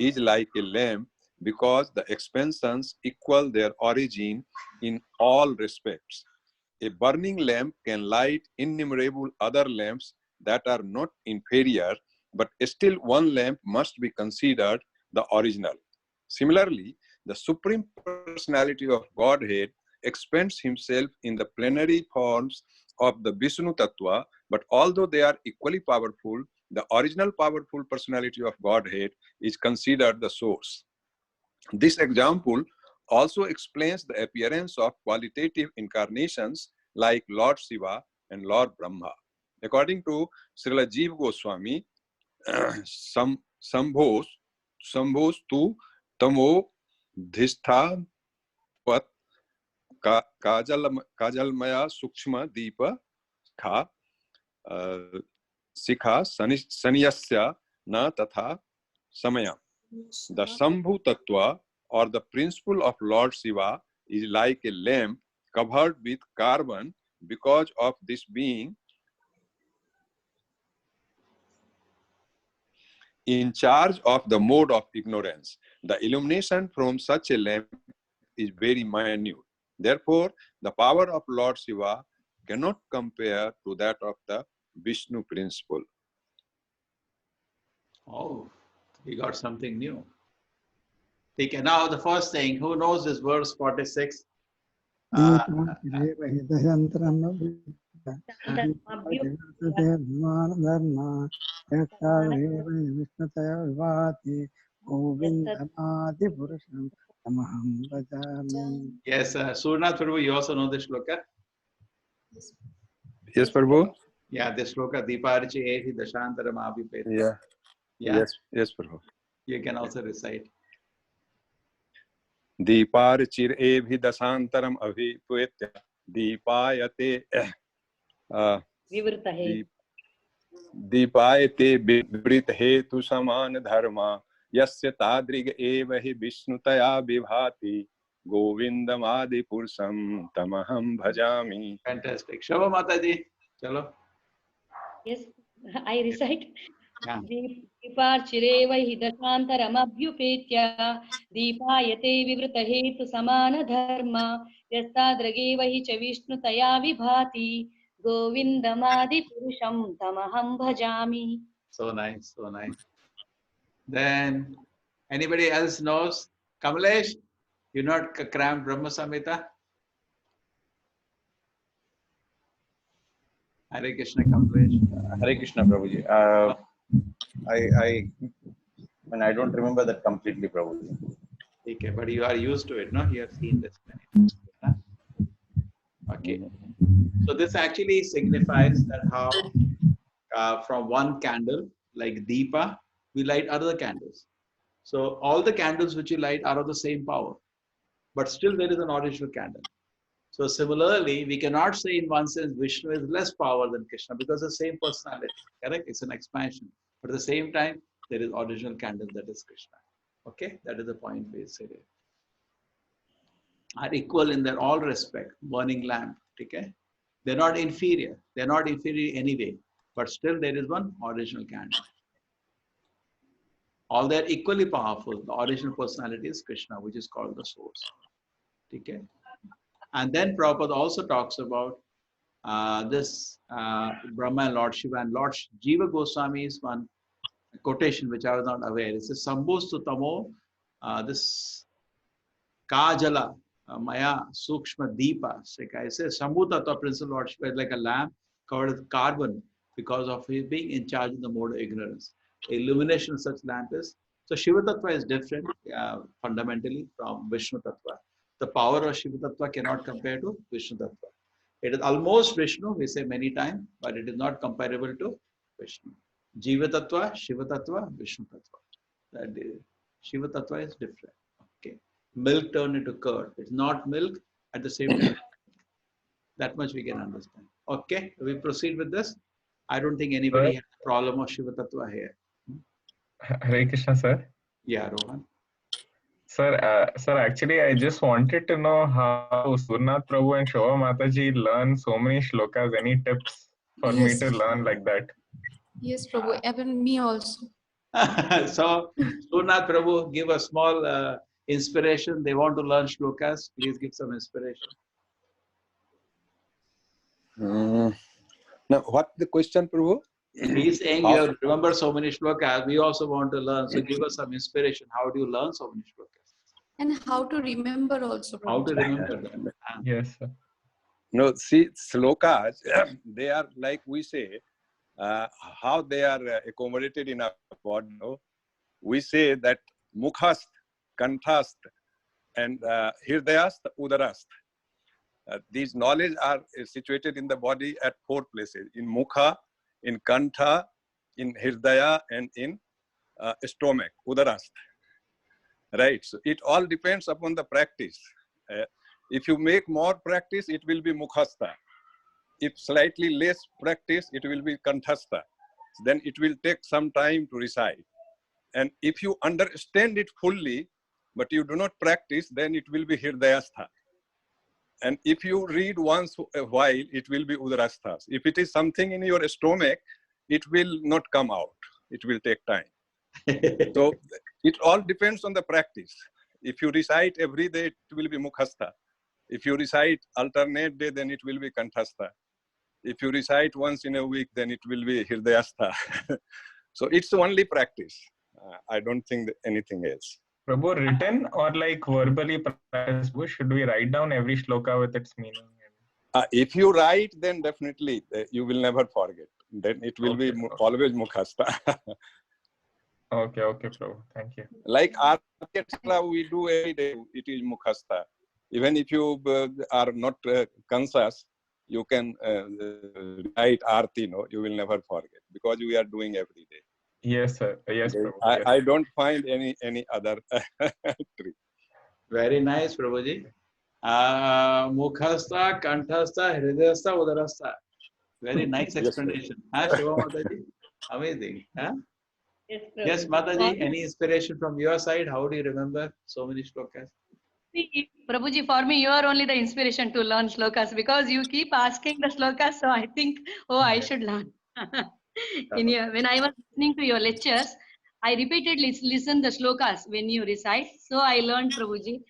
is like a lamp because the expansions equal their origin in all respects. A burning lamp can light innumerable other lamps that are not inferior, but still one lamp must be considered the original. Similarly, the Supreme Personality of Godhead expands himself in the plenary forms of the Vishnu Tattva, but although they are equally powerful, the original powerful personality of Godhead is considered the source. This example also explains the appearance of qualitative incarnations like Lord Shiva and Lord Brahma. According to Srila Jiva Goswami, Sambhos tu tamo dhishtha pat kajalmaya sukshma deepa sikha saniyasya na tatha samaya. The Sambhu Tattva, or the principle of Lord Shiva, is like a lamp covered with carbon because of this being in charge of the mode of ignorance. The illumination from such a lamp is very minute. Therefore, the power of Lord Shiva cannot compare to that of the Vishnu principle. Oh, we got something new. Okay, now the first thing, who knows this verse 46? Yes, Surnath Prabhu, you also know this shloka? Yes, Prabhu? Yeah, this shloka, Deeparchi Ehi Dashantaram Abhipet. Yeah. Yes, Prabhu. You can also recite. Deepar chir ebhi dasantaram abhipvetya deepayate Vivrtahe. दीपायते विपरीत हेतु समान धर्मा यस्य तादृग एव हि विष्णुतया विभाति गोविंदमादि पुरुषं तमहं भजामि. Fantastic. Shobha Mataji, chalo. Yes, I recite. Yeah. दीपार्चिरेव हि दशान्तरमभ्युपेत्य दीपायते विवृतहेतु समानधर्म यस्ताद्रगेव हि च विष्णुतया विभाति गोविन्दमादिपुरुषं तमहं भजामि. So nice, so nice. Then, anybody else knows? Kamalesh, you not cram Brahma Samhita? Hare Krishna, Kamalesh. Hare Krishna, Prabhuji. I don't remember that completely, Prabhuji. Okay, but you are used to it, no? You have seen this many times. Huh? Okay. So this actually signifies that how from one candle, like Deepa, we light other candles. So all the candles which you light are of the same power, but still there is an original candle. So similarly, we cannot say in one sense Vishnu is less power than Krishna because the same personality, correct? It's an expansion. But at the same time, there is original candle that is Krishna. Okay, that is the point we say there. Are equal in their all respect, burning lamp. Okay, they're not inferior. They're not inferior anyway. But still, there is one original candle. All they're equally powerful. The original personality is Krishna, which is called the source. Okay, and then Prabhupada also talks about this Brahma and Lord Shiva and Lord Jiva Goswami's one quotation which I was not aware. It says Sambhustu Tamo, this Kajala Maya Sukshma Deepa. It says Shambhu Tattva Principal Lord Shiva is like a lamp covered with carbon because of his being in charge of the mode of ignorance. The illumination of such lamp is so Shiva Tattva is different fundamentally from Vishnu Tattva. The power of Shiva Tattva cannot compare to Vishnu Tattva. It is almost Vishnu, we say many times, but it is not comparable to Vishnu. Jiva Tattva, Shiva Tattva, Vishnu Tattva. That is, Shiva Tattva is different. Okay. Milk turned into curd. It's not milk at the same time. That much we can understand. Okay, we proceed with this. I don't think anybody has a problem of Shiva Tattva here. Hare Krishna, sir. Yeah, Rohan. Sir, actually, I just wanted to know how Surnath Prabhu and Shobha Mataji learn so many shlokas. Any tips for me Yes. to learn like that? Yes, Prabhu. Even me also. So, Surnath Prabhu, give a small inspiration. They want to learn shlokas. Please give some inspiration. Now, what the question, Prabhu? He's saying you have remember so many shlokas. We also want to learn. So give us some inspiration. How do you learn so many shlokas? And how to remember also, Prabhu. How to remember them? Yes, sir. No, see, slokas, they are like we say, how they are accommodated in our body. No? We say that mukhast, kanthast, and hirdayast, udarast. These knowledge are situated in the body at 4 places: in mukha, in kantha, in hirdaya, and in stomach, udarast. Right. So it all depends upon the practice. If you make more practice, it will be mukhastha. If slightly less practice, it will be kanthastha. Then it will take some time to recite. And if you understand it fully, but you do not practice, then it will be hirdayastha. And if you read once a while, it will be udarastha. If it is something in your stomach, it will not come out. It will take time. So it all depends on the practice. If you recite every day, it will be mukhastha. If you recite alternate day, then it will be kanthastha. If you recite once in a week, then it will be hirdayastha. So it's only practice. I don't think that anything else. Prabhu, written or like verbally practice? Should we write down every shloka with its meaning? If you write, then definitely you will never forget. Then it will be always mukhastha. Okay, Prabhu. Thank you. Like Arti we do every day, it is mukhastha. Even if you are not conscious, you can write Arti, no, you will never forget because we are doing every day. Yes, sir. Yes, Prabhu. I don't find any other trick. Very nice, Prabhuji. Mukhastha, Kanthastha, Hridayastha, Udarastha. Very nice Yes, sir. explanation. Shiva Mataji? Amazing. Yes, Yes, Prabhuji. Mataji, any inspiration from your side? How do you remember so many shlokas? See, Prabhuji, for me, you are only the inspiration to learn slokas because you keep asking the slokas. So I think, oh, I should learn. When I was listening to your lectures, I repeatedly listen the slokas when you recite. So I learned, Prabhuji.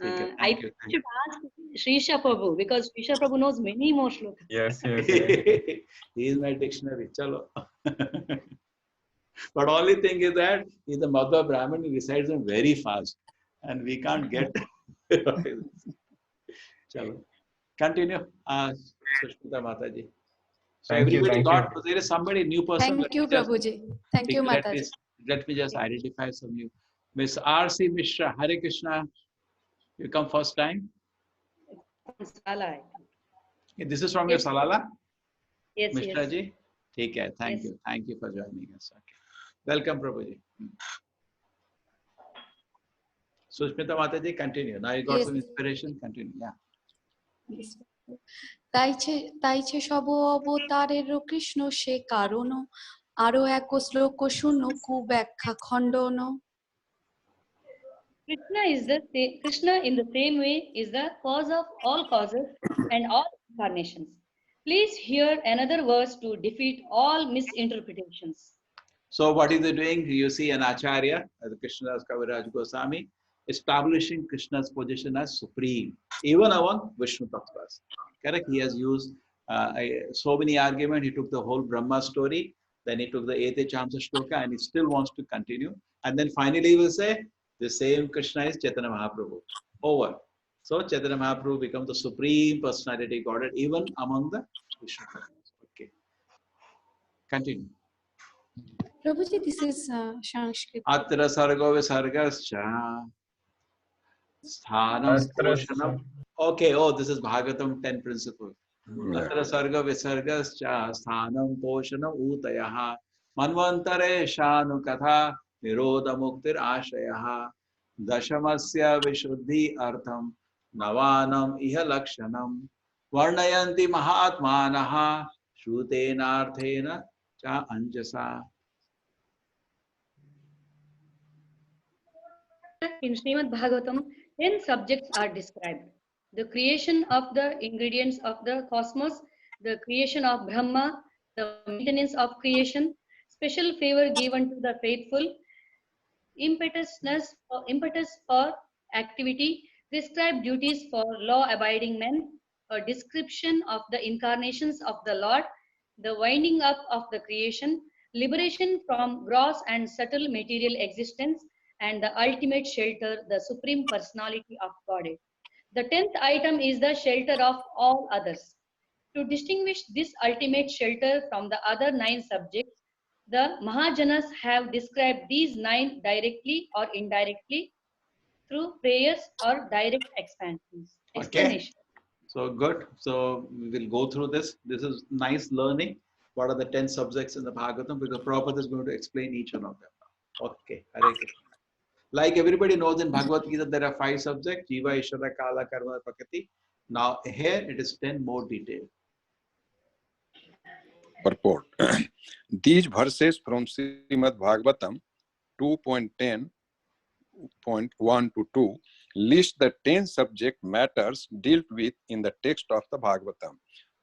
Okay, I thank you. think you should ask Srisha Prabhu because Srisha Prabhu knows many more slokas. Yes, yes, yes. He is my dictionary. Chalo. But only thing is that he's the Madhva Brahmin, he recites them very fast. And we can't get. Chalo. Continue. Sushmita Mataji. So Thank you, everybody thank got, you. there is somebody new person. Thank you, Prabhuji. Thank you, Mataji. Let me just identify some new. Miss R.C. Mishra, Hare Krishna. You come first time? Sala. This is from your Yes. Salala? Yes, Mishra yes. ji? Take care. Thank Yes. you. Thank you for joining us. Okay. Welcome, Prabhuji. Sushmita Mataji, continue. Now you got Yes. some inspiration. Continue. Yeah. তাইছে সব অবতারের কৃষ্ণ সে কারণ আরো এক শ্লোক শূন্য কুব্যাখ্যা খণ্ডন Krishna in the same way is the cause of all causes and all incarnations. Please hear another verse to defeat all misinterpretations. So what is he doing? You see an Acharya, Krishnadas Kaviraj Goswami, establishing Krishna's position as supreme, even among Vishnu Tattvas. Correct? He has used so many arguments. He took the whole Brahma story, then he took the Ete Chamsa Shloka, and he still wants to continue. And then finally he will say, the same Krishna is Chaitanya Mahaprabhu. Over. So Chaitanya Mahaprabhu becomes the supreme personality Godhead, even among the Vishnu Tattvas. Okay. Continue. Prabhuji, this is Sanskrit. Atra sargo visargascha sthanam poshanam. Okay, oh, this is Bhagavatam 10 principle. Atra sarga visargascha sthanam poshanam utayaha manvantare shanu katha nirodha muktir ashayaha dashamasya vishuddhi artham navanam iha lakshanam varnayanti mahatmanaha shrutenarthena cha anjasa. In Srimad Bhagavatam, 10 subjects are described. The creation of the ingredients of the cosmos, the creation of Brahma, the maintenance of creation, special favor given to the faithful, impetus for activity, prescribed duties for law-abiding men, a description of the incarnations of the Lord, the winding up of the creation, liberation from gross and subtle material existence, and the ultimate shelter, the Supreme Personality of Godhead. The 10th item is the shelter of all others. To distinguish this ultimate shelter from the other 9 subjects, the Mahajanas have described these 9 directly or indirectly through prayers or direct expansions. Explanation. So good. So we will go through this. This is nice learning. What are the 10 subjects in the Bhagavatam? Because Prabhupada is going to explain each one of them. Okay. Hare Krishna. Like everybody knows in Bhagavad Gita, there are 5 subjects. Jiva, Ishvara, Kala, Karma, Prakriti. Now here it is 10 more detailed. Purport. These verses from Srimad Bhagavatam 2.10.1 to 2 list the 10 subject matters dealt with in the text of the Bhagavatam.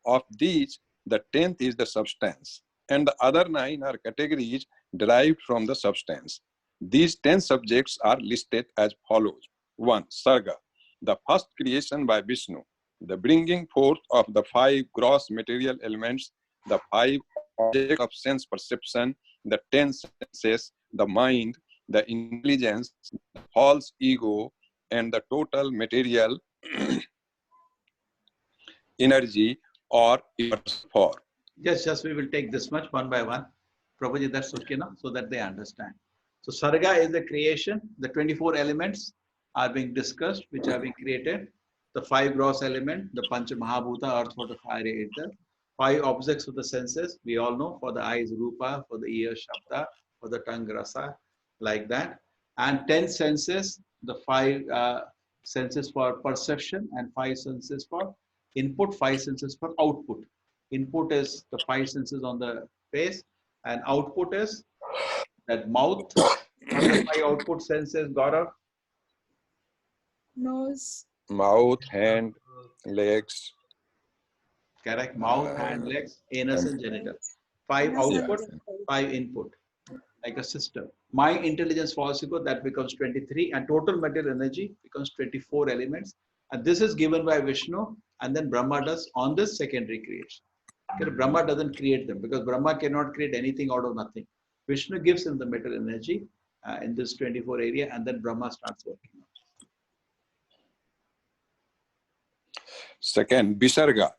Of these, the 10th is the substance, and the other 9 are categories derived from the substance. These 10 subjects are listed as follows. 1. Sarga, the first creation by Vishnu, the bringing forth of the 5 gross material elements, the 5 objects of sense perception, the 10 senses, the mind, the intelligence, the false ego, and the total material energy or for. Just we will take this much one by one. Prabhuji, that's okay now, so that they understand. So Sarga is the creation. The 24 elements are being discussed, which are being created. The 5 gross elements, the Pancha Mahabhuta, earth, water, fire, ether. 5 objects of the senses, we all know, for the eyes, Rupa, for the ears, Shabda, for the tongue, Rasa, like that. And 10 senses, the 5 senses for perception and 5 senses for input, 5 senses for output. Input is the 5 senses on the face, and output is that mouth. What are the 5 output senses, Gaurav? Nose. Mouth, hand, legs. Correct. Mouth, hand, legs, anus, and genital. 5 Anus and output, genital. 5 input, like a system. My intelligence falls equal, that becomes 23, and total material energy becomes 24 elements. And this is given by Vishnu, and then Brahma does on this secondary creation. Okay, Brahma doesn't create them because Brahma cannot create anything out of nothing. Vishnu gives him the material energy in this 24 area, and then Brahma starts working. Second, Visarga,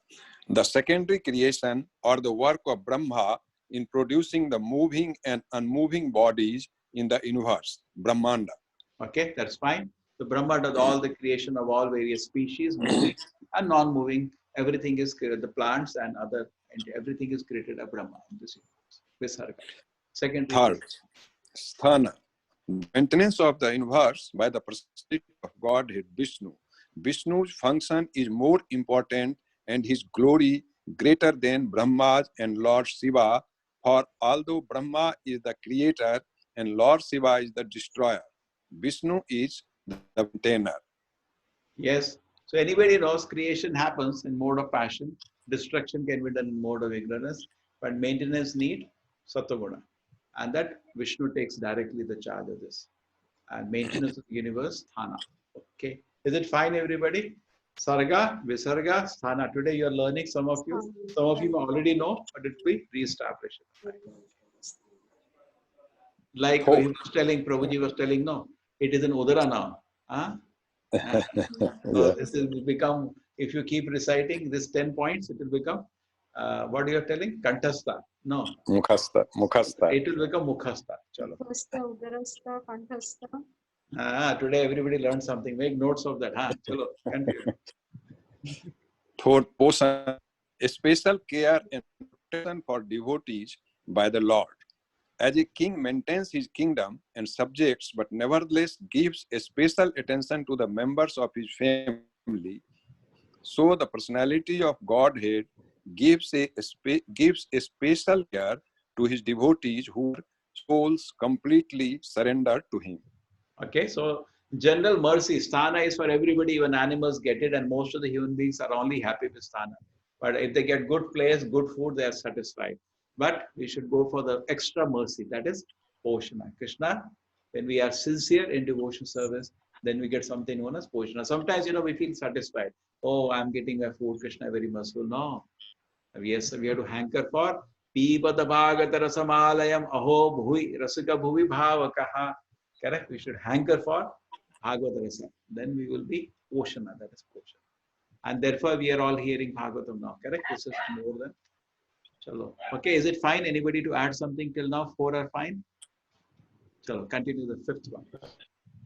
the secondary creation or the work of Brahma in producing the moving and unmoving bodies in the universe, Brahmanda. Okay, that's fine. So Brahma does all the creation of all various species, moving and non-moving. Everything is created, the plants and everything is created by Brahma in this universe. Visarga. Second, Third, Sthana, maintenance of the universe by the personality of Godhead Vishnu. Vishnu's function is more important and his glory greater than Brahma's and Lord Shiva. For although Brahma is the creator and Lord Shiva is the destroyer, Vishnu is the maintainer. yes. So anybody knows creation happens in mode of passion. Destruction can be done in mode of ignorance, but maintenance need Sattva-guna. And that Vishnu takes directly the charge of this. And maintenance of the universe, Sthana. Okay. Is it fine, everybody? Sarga, Visarga, Sthana. Today you are learning, some of you already know, but it will be re-established. Like he was telling, Prabhuji was telling, no, it is an Udara now. Huh? So this will become, if you keep reciting this 10 points, it will become, what you are telling? Kantastha. No. Mukhasta. It will become Mukhastha. Chalo. Mukhastha, Udarastha, Kanthastha. Today everybody learned something. Make notes of that. Chalo, continue. Fourth, Poshan, a special care and protection for devotees by the Lord. As a king maintains his kingdom and subjects, but nevertheless gives a special attention to the members of his family, so the personality of Godhead gives a special care to his devotees whose souls completely surrender to him. Okay, so general mercy, sthana is for everybody, even animals get it, and most of the human beings are only happy with sthana. But if they get good place, good food, they are satisfied. But we should go for the extra mercy, that is Poshana. Krishna, when we are sincere in devotion service, then we get something known as Poshana. Sometimes, we feel satisfied. Oh, I'm getting my food, Krishna very merciful. No. Yes, we have to hanker for Pipata Bhagata Rasamalayam Aho Bhui Rasika Bhuvi Bhavakaha. Correct? We should hanker for Bhagavata Rasa. Then we will be Poshana, that is Poshana. And therefore, we are all hearing Bhagavatam now. Correct? This is more than. Chalo. Okay, is it fine? Anybody to add something till now? 4 are fine? Chalo, continue the 5th one.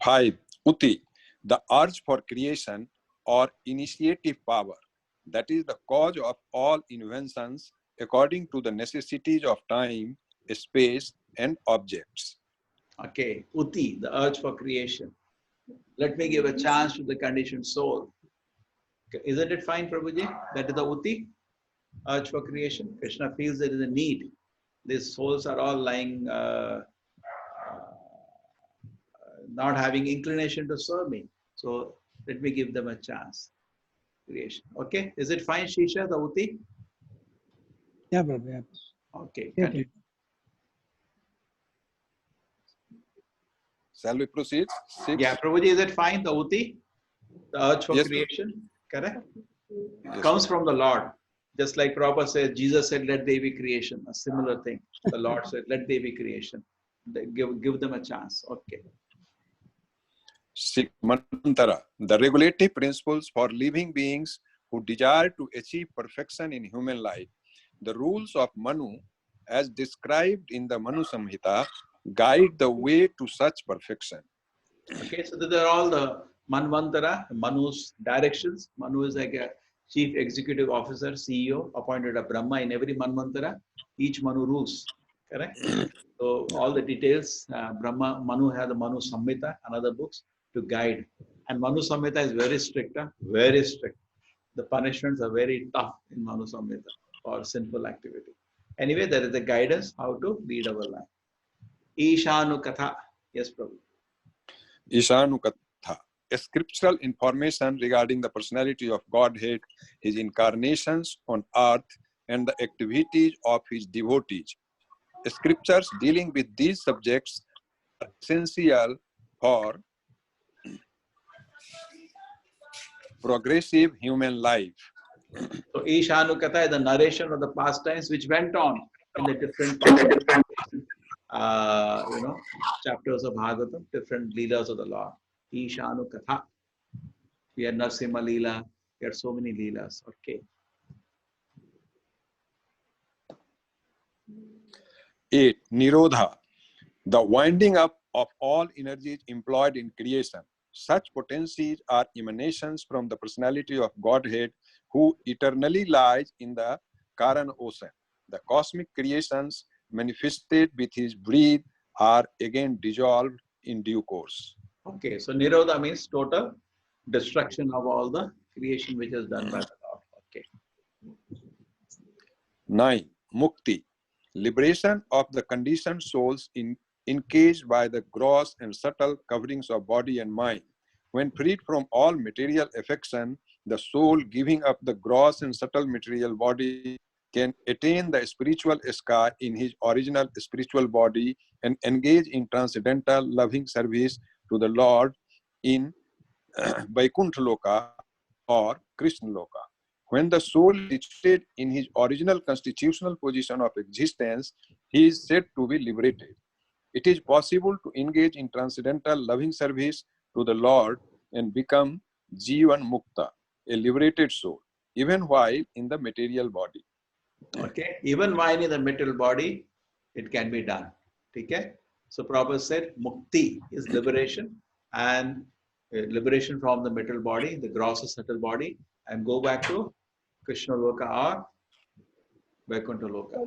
5. Uti, the urge for creation or initiative power, that is the cause of all inventions according to the necessities of time, space, and objects. Okay, Uti, the urge for creation. Let me give a chance to the conditioned soul. Okay. Isn't it fine, Prabhuji? That is the Uti, urge for creation. Krishna feels there is a need. These souls are all lying, not having inclination to serve me. So let me give them a chance. Creation. Okay, is it fine, Shisha, the Uti? Yeah, Prabhu. Yeah. Okay, Yeah, continue. Shall we proceed? 6. Yeah, Prabhuji, is it fine, the Uti? The urge for Yes, creation, correct? Yes, Comes from the Lord. Just like Prabhupada said, Jesus said, let there be creation. A similar thing. The Lord said, let there be creation. Give them a chance. Okay. 6. Manvantara, the regulative principles for living beings who desire to achieve perfection in human life. The rules of Manu, as described in the Manu Samhita, guide the way to such perfection. Okay, so these are all the Manvantara, Manu's directions. Manu is like a chief executive officer, CEO, appointed a Brahma in every Manvantara. Each Manu rules, correct? So all the details, Manu has the Manu Samhita and other books to guide And Manu Samhita is very strict, very strict. The punishments are very tough in Manu Samhita for sinful activity. Anyway, there is a guidance how to lead our life. Ishanu Katha. Yes, Prabhu. Ishanukatha, a scriptural information regarding the personality of Godhead, his incarnations on earth, and the activities of his devotees. Scriptures dealing with these subjects are essential for progressive human life. So Ishanu Katha is the narration of the past times which went on in the different chapters of Bhagavatam, different leelas of the Lord. Ishanu Katha. We had Narsimha Leela. We had so many leelas. Okay. 8. Nirodha, the winding up of all energies employed in creation. Such potencies are emanations from the personality of Godhead, who eternally lies in the Karan ocean. The cosmic creations manifested with his breath are again dissolved in due course. Okay, so Nirodha means total destruction of all the creation which is done by the Lord. Okay. 9. Mukti, liberation of the conditioned souls encaged by the gross and subtle coverings of body and mind. When freed from all material affection, the soul, giving up the gross and subtle material body, can attain the spiritual sky in his original spiritual body and engage in transcendental loving service to the Lord in Vaikuntha Loka or Krishna Loka. When the soul is situated in his original constitutional position of existence, he is said to be liberated. It is possible to engage in transcendental loving service to the Lord and become Jivan Mukta, a liberated soul, even while in the material body. Okay, even while in the material body, it can be done. Okay, so Prabhupada said Mukti is liberation, and liberation from the material body, the gross or subtle body, and go back to Krishna Loka or Vaikuntha Loka.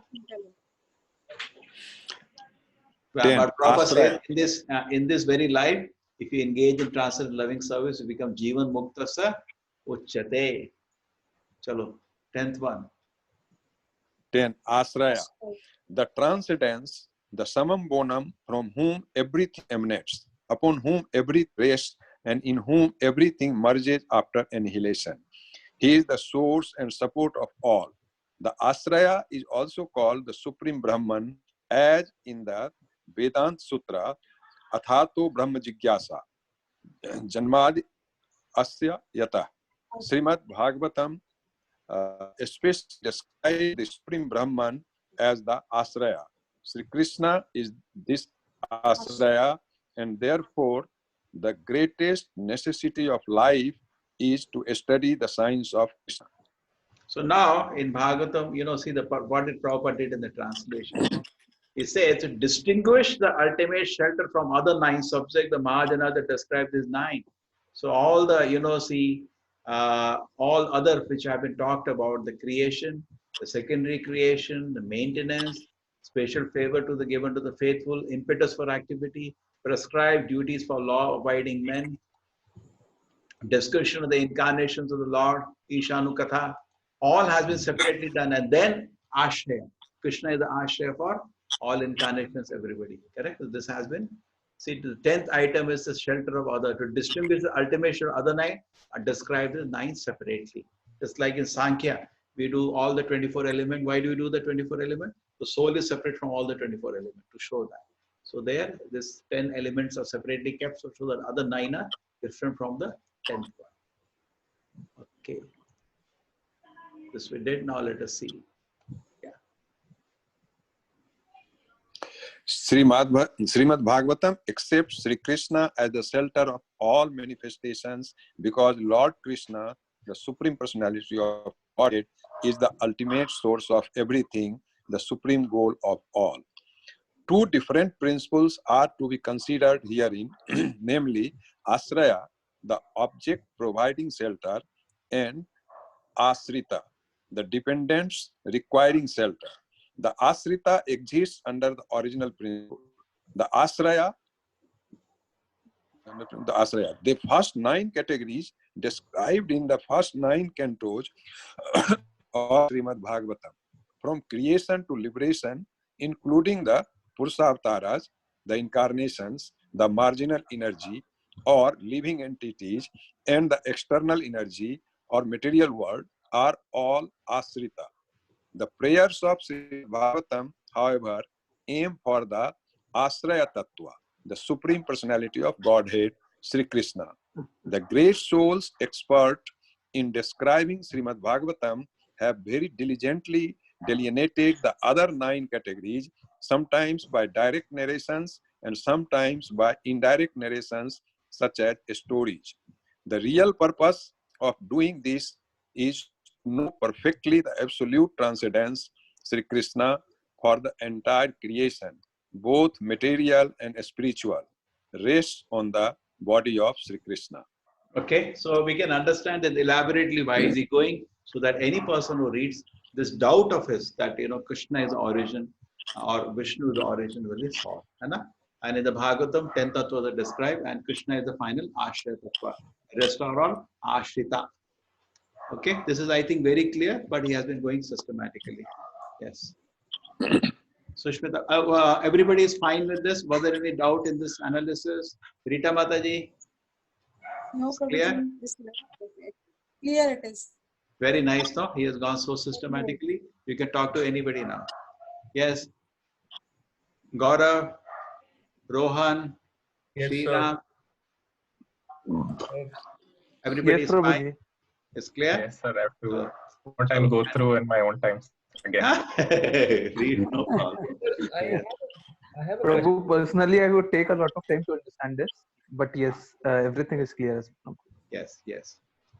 But Prabhupada said in this very life, if you engage in transcendental loving service, you become Jivan Mukta sa Uchyate. Chalo, 10th one. 10. Asraya, the transcendence, the summum bonum from whom everything emanates, upon whom everything rests, and in whom everything merges after annihilation. He is the source and support of all. The Asraya is also called the Supreme Brahman, as in the Vedanta Sutra, Athato Brahma Jigyasa, Janmadi Asya Yata. Srimad Bhagavatam especially describes the Supreme Brahman as the Asraya. Sri Krishna is this Asraya, and therefore the greatest necessity of life is to study the science of Krishna. So now in Bhagavatam, see what did Prabhupada did in the translation. He says to distinguish the ultimate shelter from other 9 subjects, the Mahajana that describe these 9. So all the, all other which have been talked about, the creation, the secondary creation, the maintenance, special favor to the given to the faithful, impetus for activity, prescribed duties for law-abiding men, discussion of the incarnations of the Lord, Ishanu Katha, all has been separately done. And then Ashraya. Krishna is the Ashraya for all incarnations, everybody. Correct? So this has been, see, the 10th item is the shelter of other. To distinguish the ultimate shelter of other 9 are described as 9 separately. Just like in Sankhya, we do all the 24 elements. Why do we do the 24 elements? The soul is separate from all the 24 elements to show that. So there, this 10 elements are separately kept, so that other 9 are different from the 10th one. Okay. This we did. Now let us see. Srimad Bhagavatam accepts Sri Krishna as the shelter of all manifestations because Lord Krishna, the Supreme Personality of Godhead, is the ultimate source of everything, the supreme goal of all. 2 different principles are to be considered herein, namely Asraya, the object providing shelter, and Asrita, the dependents requiring shelter. The Asrita exists under the original principle. The Asraya the Asraya. The first 9 categories described in the first 9 cantos of Srimad Bhagavatam, from creation to liberation, including the Purusha Avtaras, the incarnations, the marginal energy or living entities, and the external energy or material world, are all Asrita. The prayers of Sri Bhagavatam, however, aim for the Asraya Tattva, the Supreme Personality of Godhead, Sri Krishna. The great souls expert in describing Srimad Bhagavatam have very diligently delineated the other 9 categories, sometimes by direct narrations and sometimes by indirect narrations, such as stories. The real purpose of doing this is to know perfectly the absolute transcendence, Sri Krishna, for the entire creation, both material and spiritual, rests on the body of Sri Krishna. Okay, so we can understand that elaborately why is he going, so that any person who reads this doubt of his that Krishna is the origin or Vishnu is the origin will be solved. And in the Bhagavatam, 10 tattvas are described, and Krishna is the final Ashraya tattva. Rest are all Ashrita. Okay, this is I think very clear, but he has been going systematically. Yes. Sushmita, everybody is fine with this? Was there any doubt in this analysis? Rita Mataji? No, Clear? Prabhuji, clear it is. Very nice, no? He has gone so systematically. You can talk to anybody now. Yes. Gaurav, Rohan, Yes, Sriram. sir. Everybody Yes, is fine. Prabhuji. It's clear? Yes, sir. I have to one time go through in my own time again. Read, no problem. I have a Prabhu, personally, I would take a lot of time to understand this, but yes, everything is clear. Yes, yes.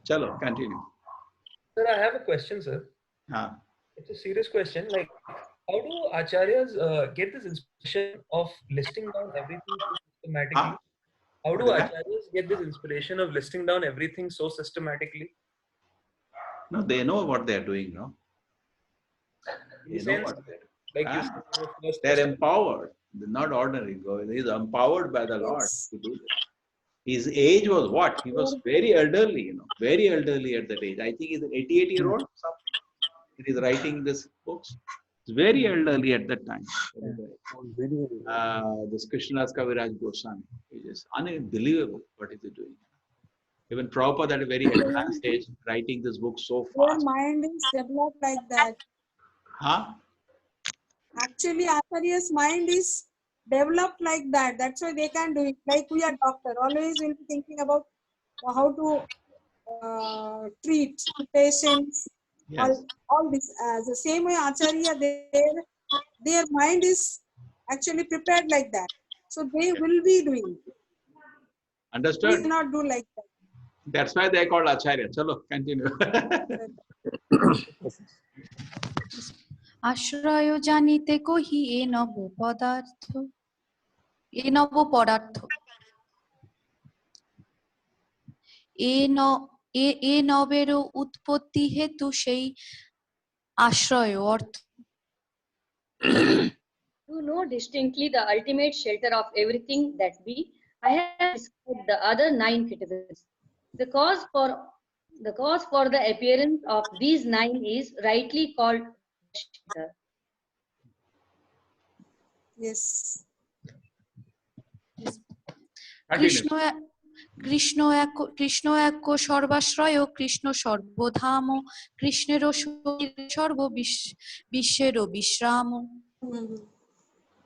Chalo, continue. Sir, I have a question, sir. It's a serious question. Like, how do acharyas get this inspiration of listing down everything so systematically? How do acharyas get this inspiration of listing down everything so systematically? No, they know what they're doing, no? They know what they're doing. Like you said, they're empowered. They're not ordinary. He's empowered by the Lord to do this. His age was what? He was very elderly, very elderly at that age. I think he's an 88-year-old or something. He's writing this books. He's very elderly at that time. This Krishnadas Kaviraj Goswami. It is unbelievable what he's doing. Even Prabhupada at a very advanced age, writing this book so fast. Their mind is developed like that. Huh? Actually, Acharya's mind is developed like that. That's why they can do it. Like we are doctor, always will be thinking about how to treat patients. Yes. All this. The same way Acharya, their mind is actually prepared like that. So they will be doing. Understood? We cannot do like that. That's why they are called Acharya. Chalo, continue. আশ্রয় জানিতে কহি এ নব পদার্থ এ নব পদার্থ এ নবেরও উৎপত্তি হেতু সেই আশ্রয় অর্থ To know distinctly the ultimate shelter of everything that be, I have described the other 9 categories. The cause for the appearance of these 9 is rightly called shelter. Yes. Krishna এক সর্বাশ্রয় কৃষ্ণ সর্বধাম কৃষ্ণেরও সর্ব বিশ্বেরও বিশ্রাম.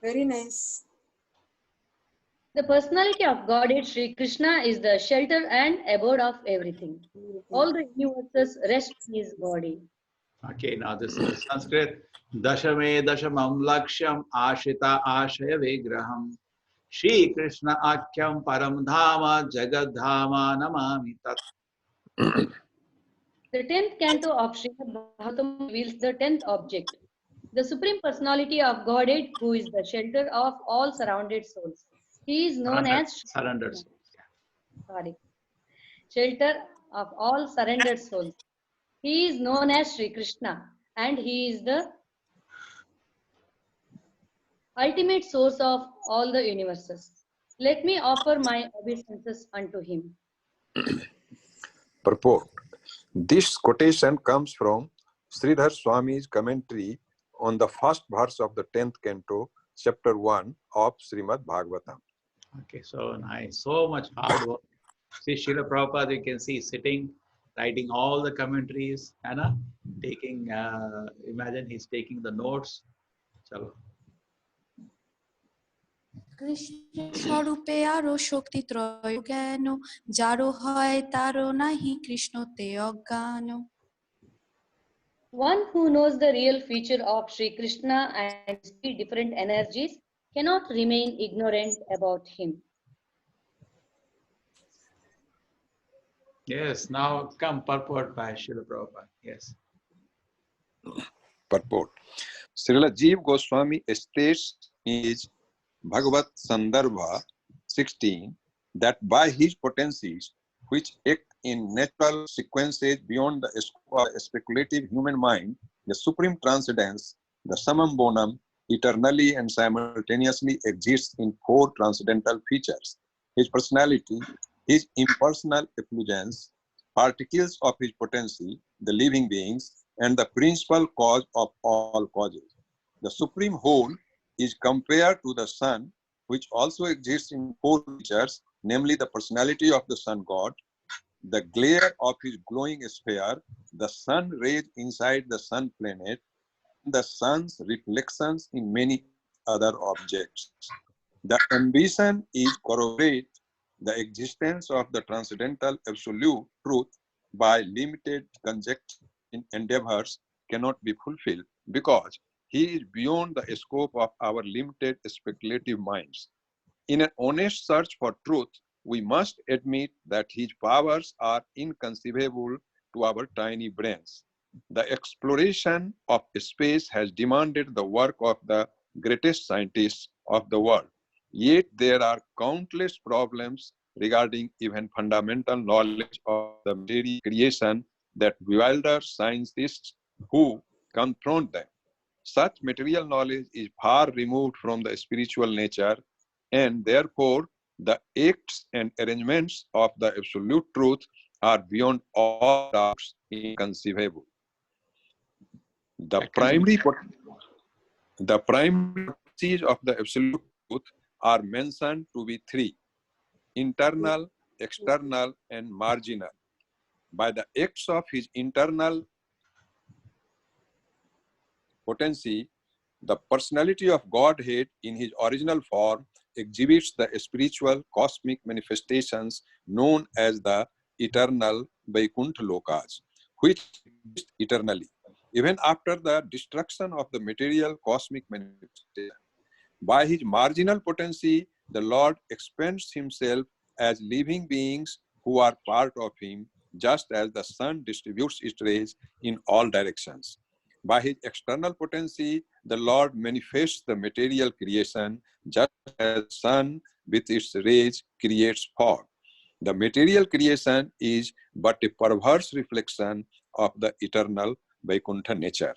Very nice. The personality of Godhead Sri Krishna is the shelter and abode of everything. All the universes rest in his body. Okay, now this is Sanskrit. Dashame dashamam lakshyam ashita ashaya vigraham. Shri Krishna akyam param dhama jagadhama namami tat. The 10th canto of Srimad Bhagavatam reveals the 10th object, the Supreme Personality of Godhead, who is the shelter of all surrounded souls. He is known as surrendered souls. Sorry, shelter of all surrendered souls. He is known as Sri Krishna, and he is the ultimate source of all the universes. Let me offer my obeisances unto him. Purport. This quotation comes from Sridhar Swami's commentary on the first verse of the 10th canto, chapter 1 of Srimad Bhagavatam. Okay, so nice. So much hard work. See, Srila Prabhupada, you can see sitting, writing all the commentaries, Anna, taking, imagine he's taking the notes. Chalo. Krishna স্বরূপে আরো শক্তি ত্রয় জ্ঞান যারো হয় তারো নাহি কৃষ্ণতে অজ্ঞান One who knows the real feature of Sri Krishna and his three different energies cannot remain ignorant about him. Yes, now come purport by Srila Prabhupada. Yes. Purport. Srila Jeev Goswami states in his Bhagavad Sandarbha 16 that by his potencies, which act in natural sequences beyond the scope of speculative human mind, the supreme transcendence, the summum bonum, eternally and simultaneously exists in four transcendental features: his personality, his impersonal effulgence, particles of his potency, the living beings, and the principal cause of all causes. The supreme whole is compared to the sun, which also exists in four features, namely the personality of the sun god, the glare of his glowing sphere, the sun rays inside the sun planet, the sun's reflections in many other objects. The ambition is corroborate the existence of the transcendental absolute truth by limited conjecture endeavors cannot be fulfilled because he is beyond the scope of our limited speculative minds. In an honest search for truth, we must admit that his powers are inconceivable to our tiny brains. The exploration of space has demanded the work of the greatest scientists of the world. Yet there are countless problems regarding even fundamental knowledge of the material creation that bewilder scientists who confront them. Such material knowledge is far removed from the spiritual nature, and therefore the acts and arrangements of the absolute truth are beyond all doubts inconceivable. The primary properties of the absolute truth are mentioned to be three: internal, external, and marginal. By the acts of his internal potency, the personality of Godhead in his original form exhibits the spiritual cosmic manifestations known as the eternal Vaikuntha Lokas, which exist eternally, even after the destruction of the material cosmic manifestation. By his marginal potency, the Lord expands himself as living beings who are part of him, just as the sun distributes its rays in all directions. By his external potency, the Lord manifests the material creation, just as the sun with its rays creates fog. The material creation is but a perverse reflection of the eternal Vaikuntha nature.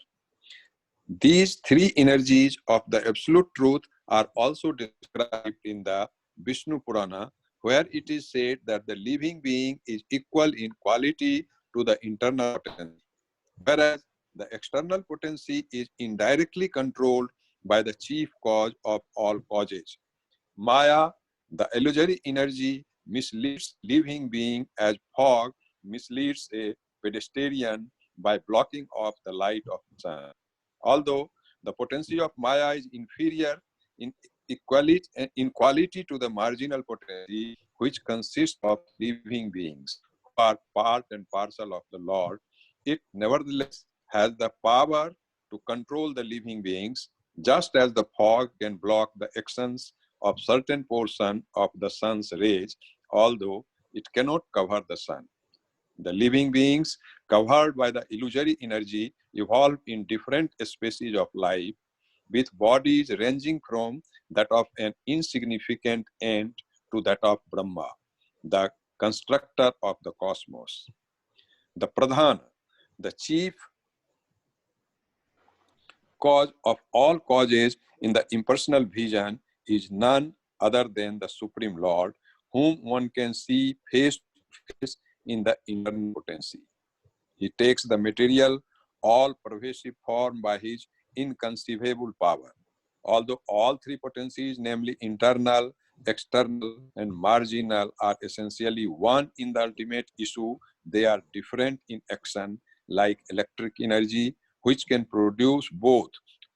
These three energies of the absolute truth are also described in the Vishnu Purana, where it is said that the living being is equal in quality to the internal potency, whereas the external potency is indirectly controlled by the chief cause of all causes. Maya, the illusory energy, misleads living being as fog misleads a pedestrian by blocking off the light of the sun. Although the potency of Maya is inferior in quality to the marginal potency, which consists of living beings who are part and parcel of the Lord, it nevertheless has the power to control the living beings, just as the fog can block the actions of certain portion of the sun's rays, although it cannot cover the sun. The living beings covered by the illusory energy evolve in different species of life, with bodies ranging from that of an insignificant ant to that of Brahma, the constructor of the cosmos. The Pradhana, the chief cause of all causes in the impersonal vision, is none other than the Supreme Lord, whom one can see face to face in the internal potency. He takes the material, all-pervasive form by his inconceivable power. Although all three potencies, namely internal, external, and marginal, are essentially one in the ultimate issue, they are different in action, like electric energy, which can produce both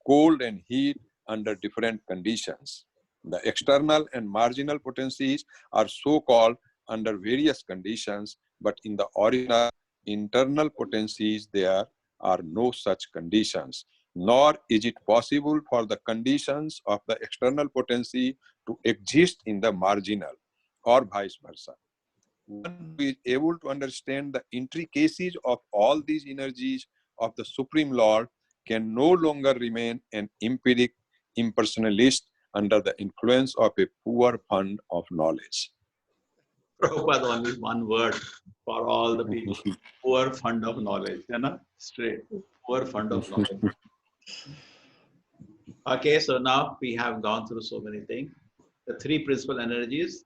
cold and heat under different conditions. The external and marginal potencies are so called under various conditions, but in the original internal potencies, there are no such conditions, nor is it possible for the conditions of the external potency to exist in the marginal, or vice versa. One who is able to understand the intricacies of all these energies of the Supreme Lord can no longer remain an empiric impersonalist under the influence of a poor fund of knowledge. Prabhupada, only one word for all the people. Poor fund of knowledge. You know? Straight. Poor fund of knowledge. Okay, so now we have gone through so many things. The three principal energies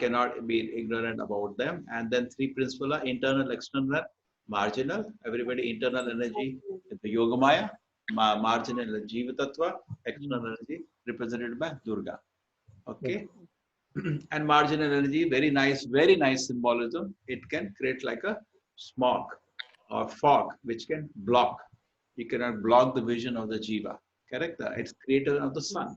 cannot be ignorant about them. And then three principal are internal, external, marginal. Everybody internal energy is the Yogamaya, marginal energy Jiva-tattva, external energy represented by Durga. Okay. And marginal energy, very nice symbolism. It can create like a smog or fog, which can block. You cannot block the vision of the Jiva. Correct? It's creator of the sun.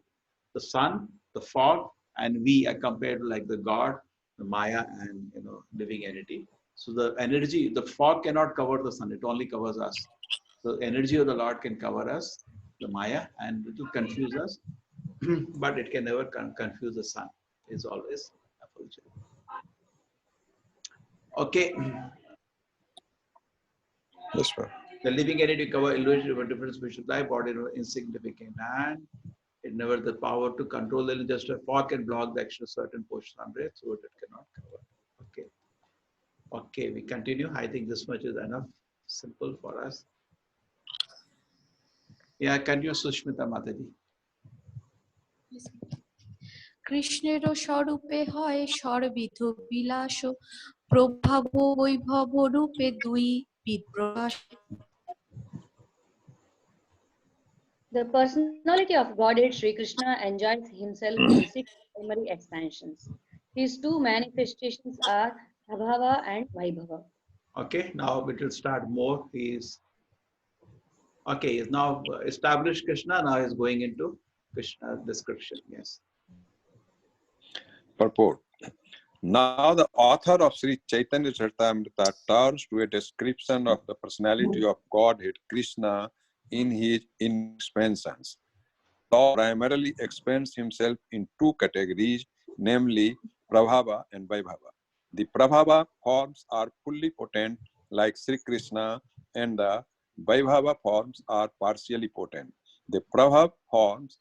The sun, the fog, and we are compared to like the God, the Maya, and living entity. So the energy, the fog cannot cover the sun. It only covers us. So the energy of the Lord can cover us, the Maya, and it will confuse us, but it can never confuse the sun. It's always effulgent. Okay. Yes, sir. The living entity cover illusion of a different species of life, body insignificant, and it never the power to control the just a fog can block the extra certain portion of it, so it cannot cover. Okay. Okay, we continue. I think this much is enough. Simple for us. Yeah, continue, Sushmita Mataji. কৃষ্ণেরও স্বরূপে হয় সর্বিধ বিলাস প্রভাব বৈভব রূপে দুই বিপ্রকাশ। The personality of Godhead Sri Krishna enjoys himself in 6 primary expansions. His two manifestations are Prabhava and Vaibhava. Okay, now it will start more. He is now established Krishna. Now he is going into Krishna description. Yes. Purport. Now the author of Sri Chaitanya Charitamrita turns to a description of the personality of Godhead Krishna in his expansions. Lord primarily expands himself in two categories, namely Prabhava and Vaibhava. The Prabhava forms are fully potent like Sri Krishna, and the Vaibhava forms are partially potent. The Prabhava forms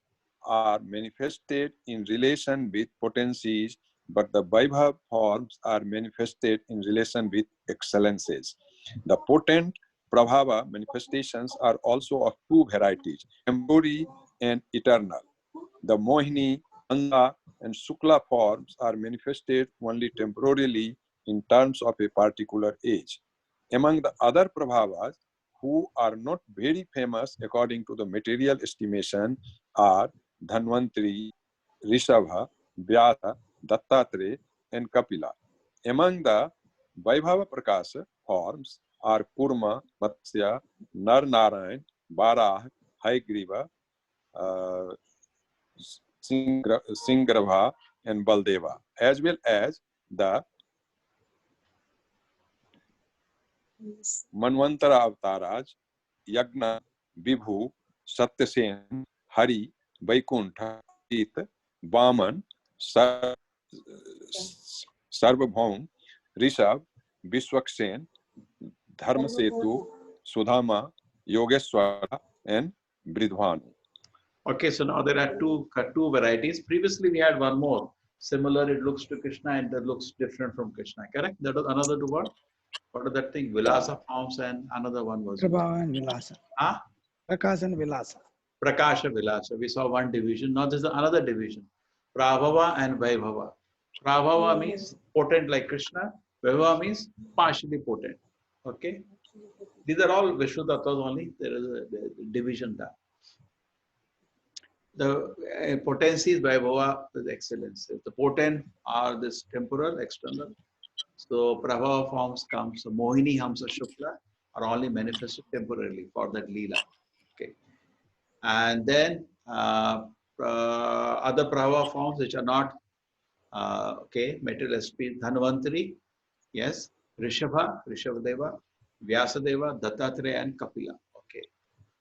are manifested in relation with potencies, but the Vaibhava forms are manifested in relation with excellences. The potent Prabhava manifestations are also of two varieties, temporary and eternal. The Mohini, Anga, and Shukla forms are manifested only temporarily in terms of a particular age. Among the other Prabhavas, who are not very famous according to the material estimation, are Dhanvantari, Rishabha, Vyasa, Dattatreya, and Kapila. Among the Vaibhava Prakasha forms are Kurma, Matsya, Nar Narayan, Barah, Haigriva, Singrabha, and Baldeva, as well as the Manvantara Avataraj, Yagna, Vibhu, Satyasen, Hari, Vaikuntha, Vaman, Sarvabhaum, Rishabh, Vishwaksen, Dharmasetu, Sudhama, Yogeshwara, and Bridhvanu. Okay, so now there are two varieties. Previously we had one more. Similar, it looks to Krishna and that looks different from Krishna. Correct? That was another two word. What is that thing? Vilasa forms and another one was. Prabhava and Vilasa. Huh? Prakash and Vilasa. Prakasha Vilasa. We saw one division. Now there's another division. Prabhava and Vaibhava. Prabhava means potent like Krishna. Vaibhava means partially potent. Okay. These are all Vishnu Tattvas only. There is a division done. The potencies Vaibhava is excellence. The potent are this temporal, external. So Prabhava forms comes. So Mohini, Hamsa, Shukla are only manifested temporarily for that Leela. Okay. And then other Prabhava forms which are not okay, material SP, Dhanvantari, yes, Rishabha, Rishabhadeva, Vyasadeva, Dattatreya, and Kapila. Okay.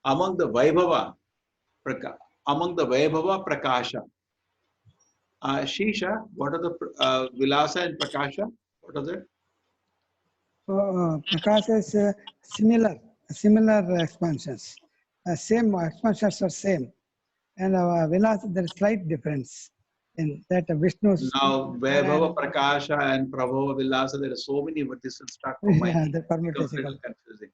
Among the Vaibhava, Prakasha, Shisha, what are the Vilasa and Prakasha? What are they? Prakasha is similar expansions. Same expansions are same. And Vilas, there is slight difference in that Vishnu's. Now, Vaibhava, Prakasha, and Prabhava, Vilasa, there are so many, but this will start for my Yeah, the becomes permutation. little confusing.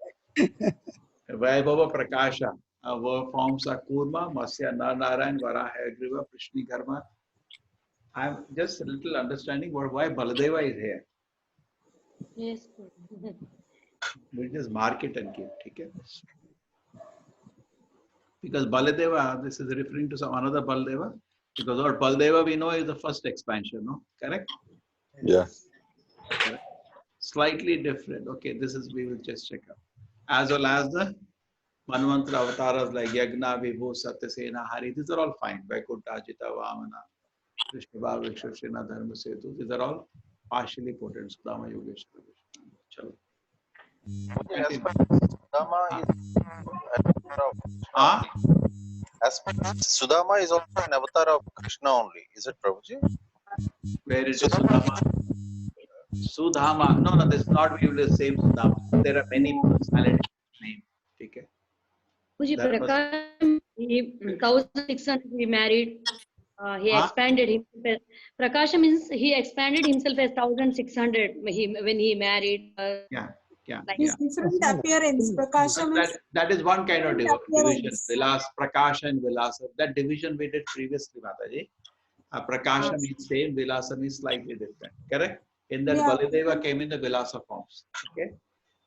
Vaibhava, Prakasha, our forms are Kurma, Masya, Narayan, Varaha, Agriva, Prishni, Karma. I'm just a little understanding why Baladeva is here. Yes. We just mark it and keep. Okay? Because Baladeva, this is referring to some another Baladeva. Because what Baladeva we know is the first expansion, no? Correct? Yeah. Correct. Slightly different. Okay, this is, we will just check out. As well as the Manvantra avatars like Yagna, Vibhu, Satyasena, Hari, these are all fine. Vaikuntha, Ajita, Vamana, Vishnubha, Vikshashena, Dharma Setu, these are all partially potent. Sudama, Yogeshwara, Vishnu. Chalo. Sudama Sudama is also an avatar of Krishna only. Is it, Prabhuji? Where it is Sudama? Sudama. No, this is not we will same Sudama. There are many personalities named. Okay. Puji That was- Prakash, he 1600 he married. He Huh? expanded himself. Prakasha means he expanded himself as 1600 when he married. Yeah. Like His different appearance. Prakasha means That is one kind of different division. appearance. Vilas, Prakasha and Vilasa. That division we did previously, Mataji. Prakasha Yes. means same, Vilasa means slightly different. Correct? In that Yeah. Baladeva came in the Vilasa forms. Okay.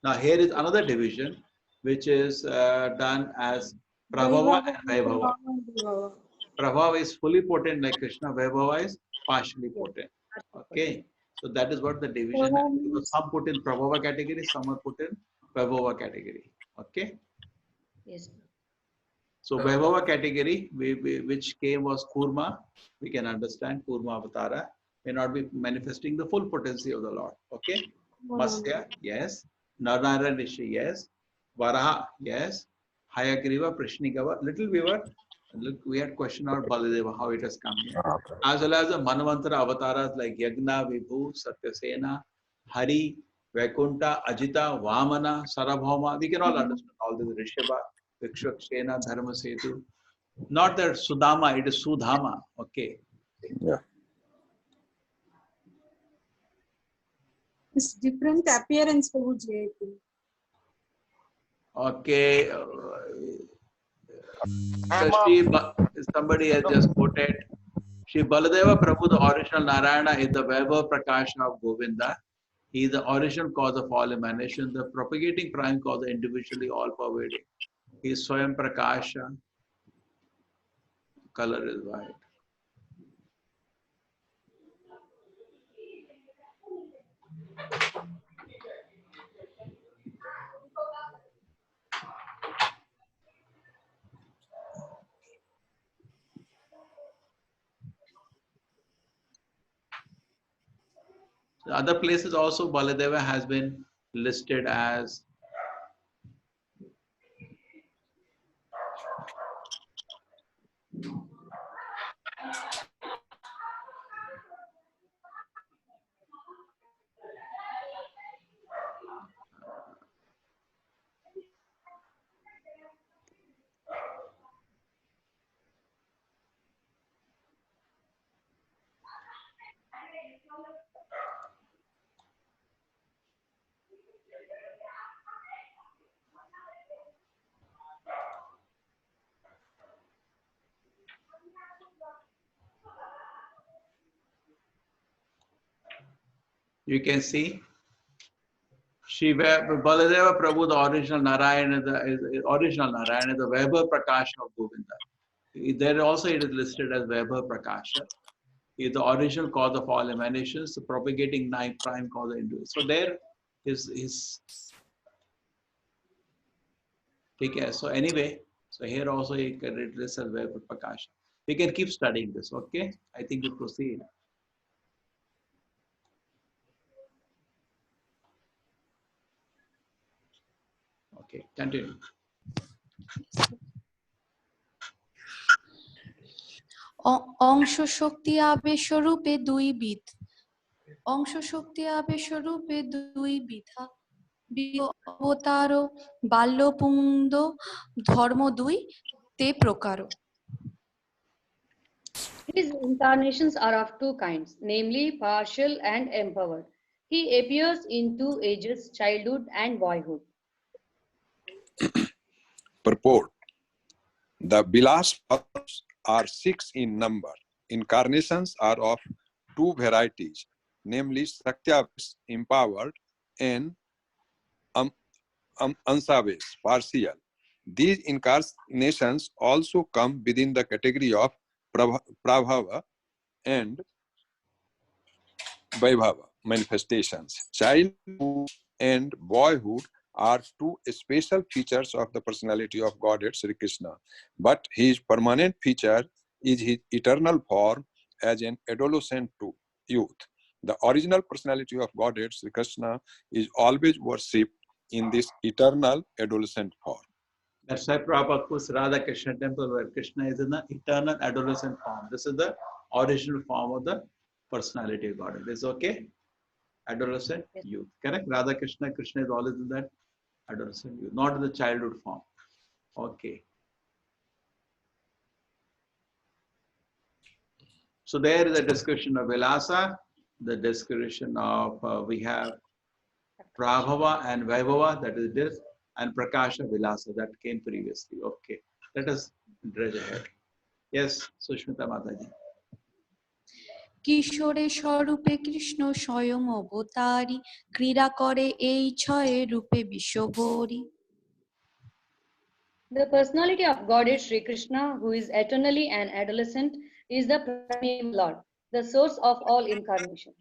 Now here is another division which is done as Prabhava and Vaibhava. Prabhava is fully potent like Krishna. Vaibhava is partially potent. Okay. So that is what the division is. Because some put in Prabhava category, some are put in Vaibhava category. Okay. yes. So Vaibhava category, which came was Kurma. We can understand Kurma Avatara may not be manifesting the full potency of the Lord. Okay. Masya, yes. Narayana Rishi, yes. Varaha, yes. Hayagriva, Prishnigava. Little we had question about Baladeva, how it has come here. As well as the Manvantara avatars like Yagna, Vibhu, Satyasena, Hari, Vaikuntha, Ajita, Vamana, Sarabhauma. We can all understand all this. Rishabha, Vikshakshena, Dharma Setu. Not that Sudama, it is Sudhama. Okay. Yeah. It's different appearance, Prabhuji. Okay. Somebody has just quoted Shri Baladeva Prabhu, the original Narayana, is the Vaibhava Prakasha of Govinda. He is the original cause of all emanation, the propagating prime cause, individually all pervading. He is Swayam Prakasha. Color is white. The other places also Baladeva has been listed as You can see Shiva, Baladeva Prabhu, the original Narayana, the original Narayana, the Vaibhav Prakasha of Govinda. There also it is listed as Vaibhav Prakasha. He is the original cause of all emanations, the propagating nine prime cause of individual. So there is okay. So anyway, so here also you can read this as Vaibhav Prakasha. We can keep studying this, okay? I think we proceed. Okay, continue. অংশ শক্তি আবেশ রূপে দুইবিধ অংশ শক্তি আবেশ রূপে দুই বিধা অবতার বাল্যপুঙ্দ ধর্ম দুই তে প্রকার His incarnations are of two kinds, namely partial and empowered. He appears in two ages, childhood and boyhood. Purport. The Vilas forms are 6 in number. Incarnations are of two varieties, namely Sakyavesh, empowered, and Ansavesh, partial. These incarnations also come within the category of Prabhava and Vaibhava manifestations. Childhood and boyhood are two special features of the personality of Godhead Sri Krishna, but his permanent feature is his eternal form as an adolescent to youth. The original personality of Godhead Sri Krishna is always worshipped in this eternal adolescent form. That's why Prabhupada puts Radha Krishna temple where Krishna is in the eternal adolescent form. This is the original form of the personality of Godhead. Is okay? Adolescent youth. Correct? Radha Krishna, Krishna is always in that adolescent youth, not in the childhood form. Okay. So there is a discussion of Vilasa, the discussion of we have Prabhava and Vaibhava, that is this, and Prakasha Vilasa that came previously. Okay. Let us dredge ahead. Yes, Sushmita Mataji. কিশোরে স্বরূপে Krishna স্বয়ং অবতারী ক্রীড়া করে এই ছয়ে রূপে বিশ্ববরী The personality of Godhead Sri Krishna, who is eternally an adolescent, is the primeval Lord, the source of all incarnation.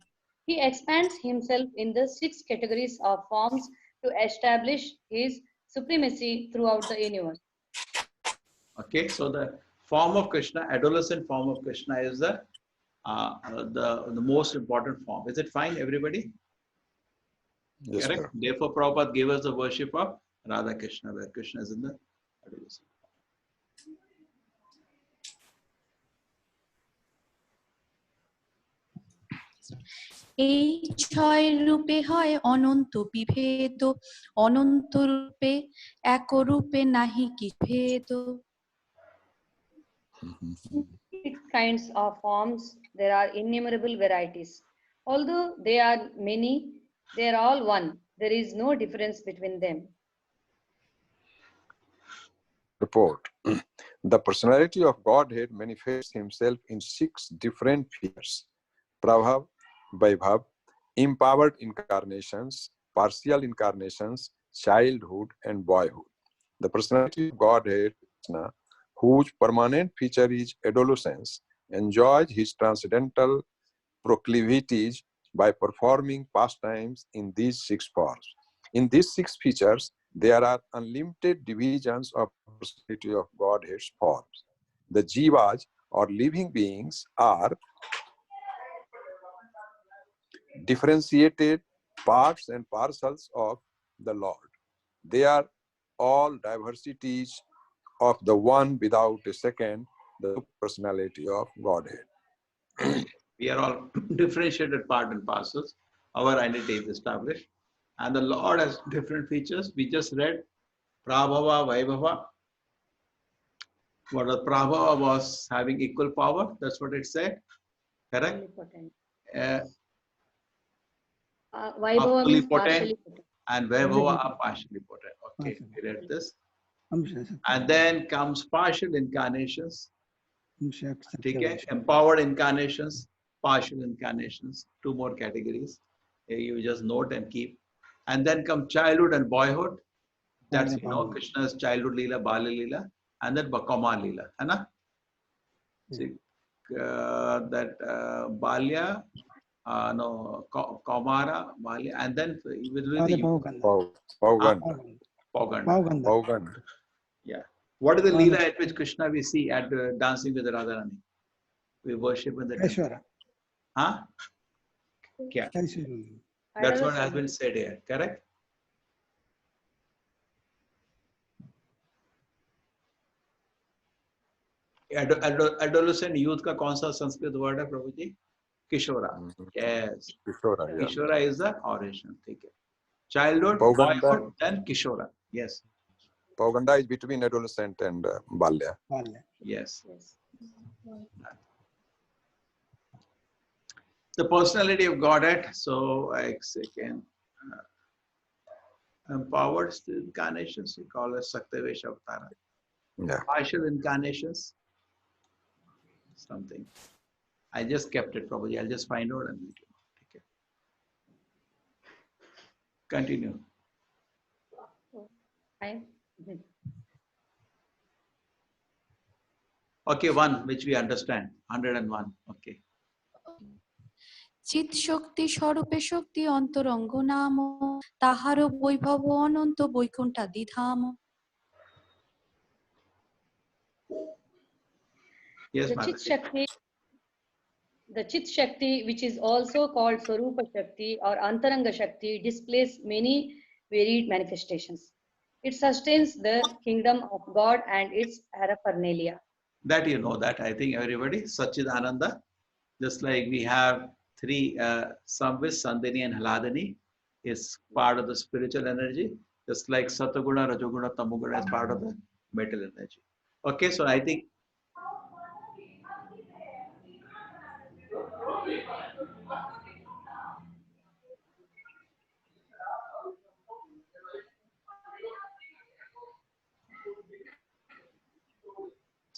He expands himself in the 6 categories of forms to establish his supremacy throughout the universe. Okay, so the form of Krishna, adolescent form of Krishna, is the most important form. Is it fine, everybody? Yes, correct. sir. Therefore, Prabhupada gave us the worship of Radha Krishna, where Krishna is in the adolescent. এই ছয় রূপে হয় অনন্ত বিভেদ অনন্ত রূপে এক রূপে নাহি কি ভেদ 6 kinds of forms, there are innumerable varieties. Although they are many, they are all one. There is no difference between them. Report. The personality of Godhead manifests himself in 6 different spheres: Prabhav, Vaibhav, empowered incarnations, partial incarnations, childhood, and boyhood. The personality of Godhead, Krishna, whose permanent feature is adolescence, enjoys his transcendental proclivities by performing pastimes in these 6 forms. In these 6 features, there are unlimited divisions of the personality of Godhead's forms. The jivas, or living beings, are differentiated parts and parcels of the Lord. They are all diversities of the one without a second, the personality of Godhead. We are all differentiated part and parcels. Our identity is established. And the Lord has different features. We just read Prabhava, Vaibhava. What the Prabhava was having equal power. That's what it said. Correct? Vaibhava Fully means potent, partially potent. and Vaibhava are partially potent. Okay, we read this. And then comes partial incarnations. Okay, empowered incarnations, partial incarnations, 2 more categories. You just note and keep. And then come childhood and boyhood. That's, you know, Krishna's childhood Leela, Bala Leela, and then Kama Leela. Hai na? See, that Balya, no, Kaumara, Balya, and then with Paugand. Yeah. What is the Leela at which Krishna we see at dancing with Radharani? We worship in the temple. Huh? Yeah. That's what has been said here, correct? Adolescent youth का कौन सा Sanskrit word है प्रभु जी? Kishora. Yes. Kishora, yeah. Kishora is the origin. ठीक है. Childhood, Pauganda. boyhood, then Kishora. Yes. Pauganda is between adolescent and Balya. Yes. The personality of Godhead. So I can empowered incarnations. We call it Saktavesh Avatara. Yeah. Partial incarnations. Something. I just kept it probably. I'll just find out and let you know. Okay. Continue. Okay, one which we understand. 101. Okay. চিৎ শক্তি স্বরূপে শক্তি অন্তরঙ্গ নাম তাহারও বৈভব অনন্ত বৈকুণ্ঠাদি ধাম। Yes, the Chit Shakti, which is also called Swarupa Shakti or Antaranga Shakti, displays many varied manifestations. It sustains the kingdom of God and its paraphernalia. That you know that, I think everybody, Satchidananda, just like we have three, Samvis, Sandhini and Haladini is part of the spiritual energy, just like Sataguna, Rajoguna, Tamoguna is part of the metal energy. Okay, so I think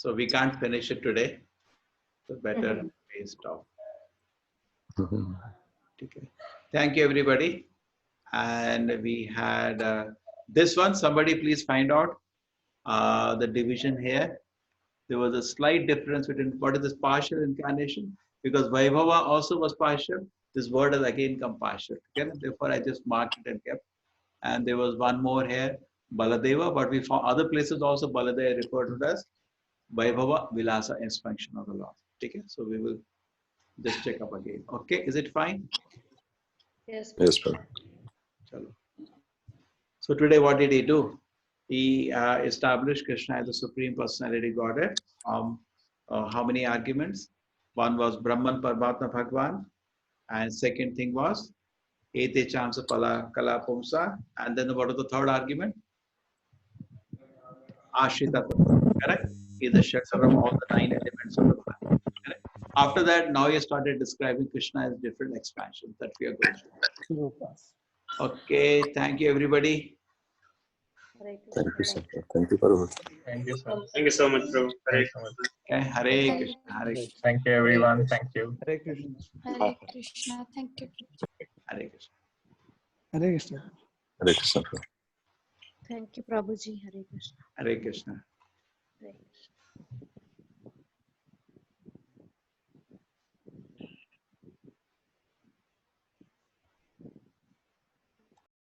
so we can't finish it today. So better we stop. Okay. Thank you, everybody. And we had this one. Somebody please find out the division here. There was a slight difference between what is this partial incarnation, because Vaibhava also was partial. This word has again come partial. Okay? Therefore, I just marked it and kept. And there was one more here, Baladeva, but we found other places also Baladeva referred to as Vaibhava Vilasa expansion of the Lord. Okay? So we will just check up again. Okay, is it fine? Yes. Yes, sir. So today what did he do? He established Krishna as the Supreme Personality Godhead. How many arguments? One was Brahman Paramatma Bhagwan, and second thing was Ete Chamsa Kala Pumsa, and then what was the third argument? Ashrita Tattva, correct? He is the Shakshara of all the 9 elements of the Bhagavad. Correct? After that, now he started describing Krishna as different expansions that we are going through. Okay, thank you, everybody. Thank you, sir. Thank you, Prabhu. Thank you, sir. Thank you so much, bro. Thank you so much. Okay, Hare Krishna, Hare Krishna. Thank you, everyone. Thank you. Hare Krishna. Hare Krishna, thank you. Hare Krishna. Hare Krishna. Hare Krishna. Thank you, Prabhuji. Hare Krishna. Hare Krishna. Hare Krishna.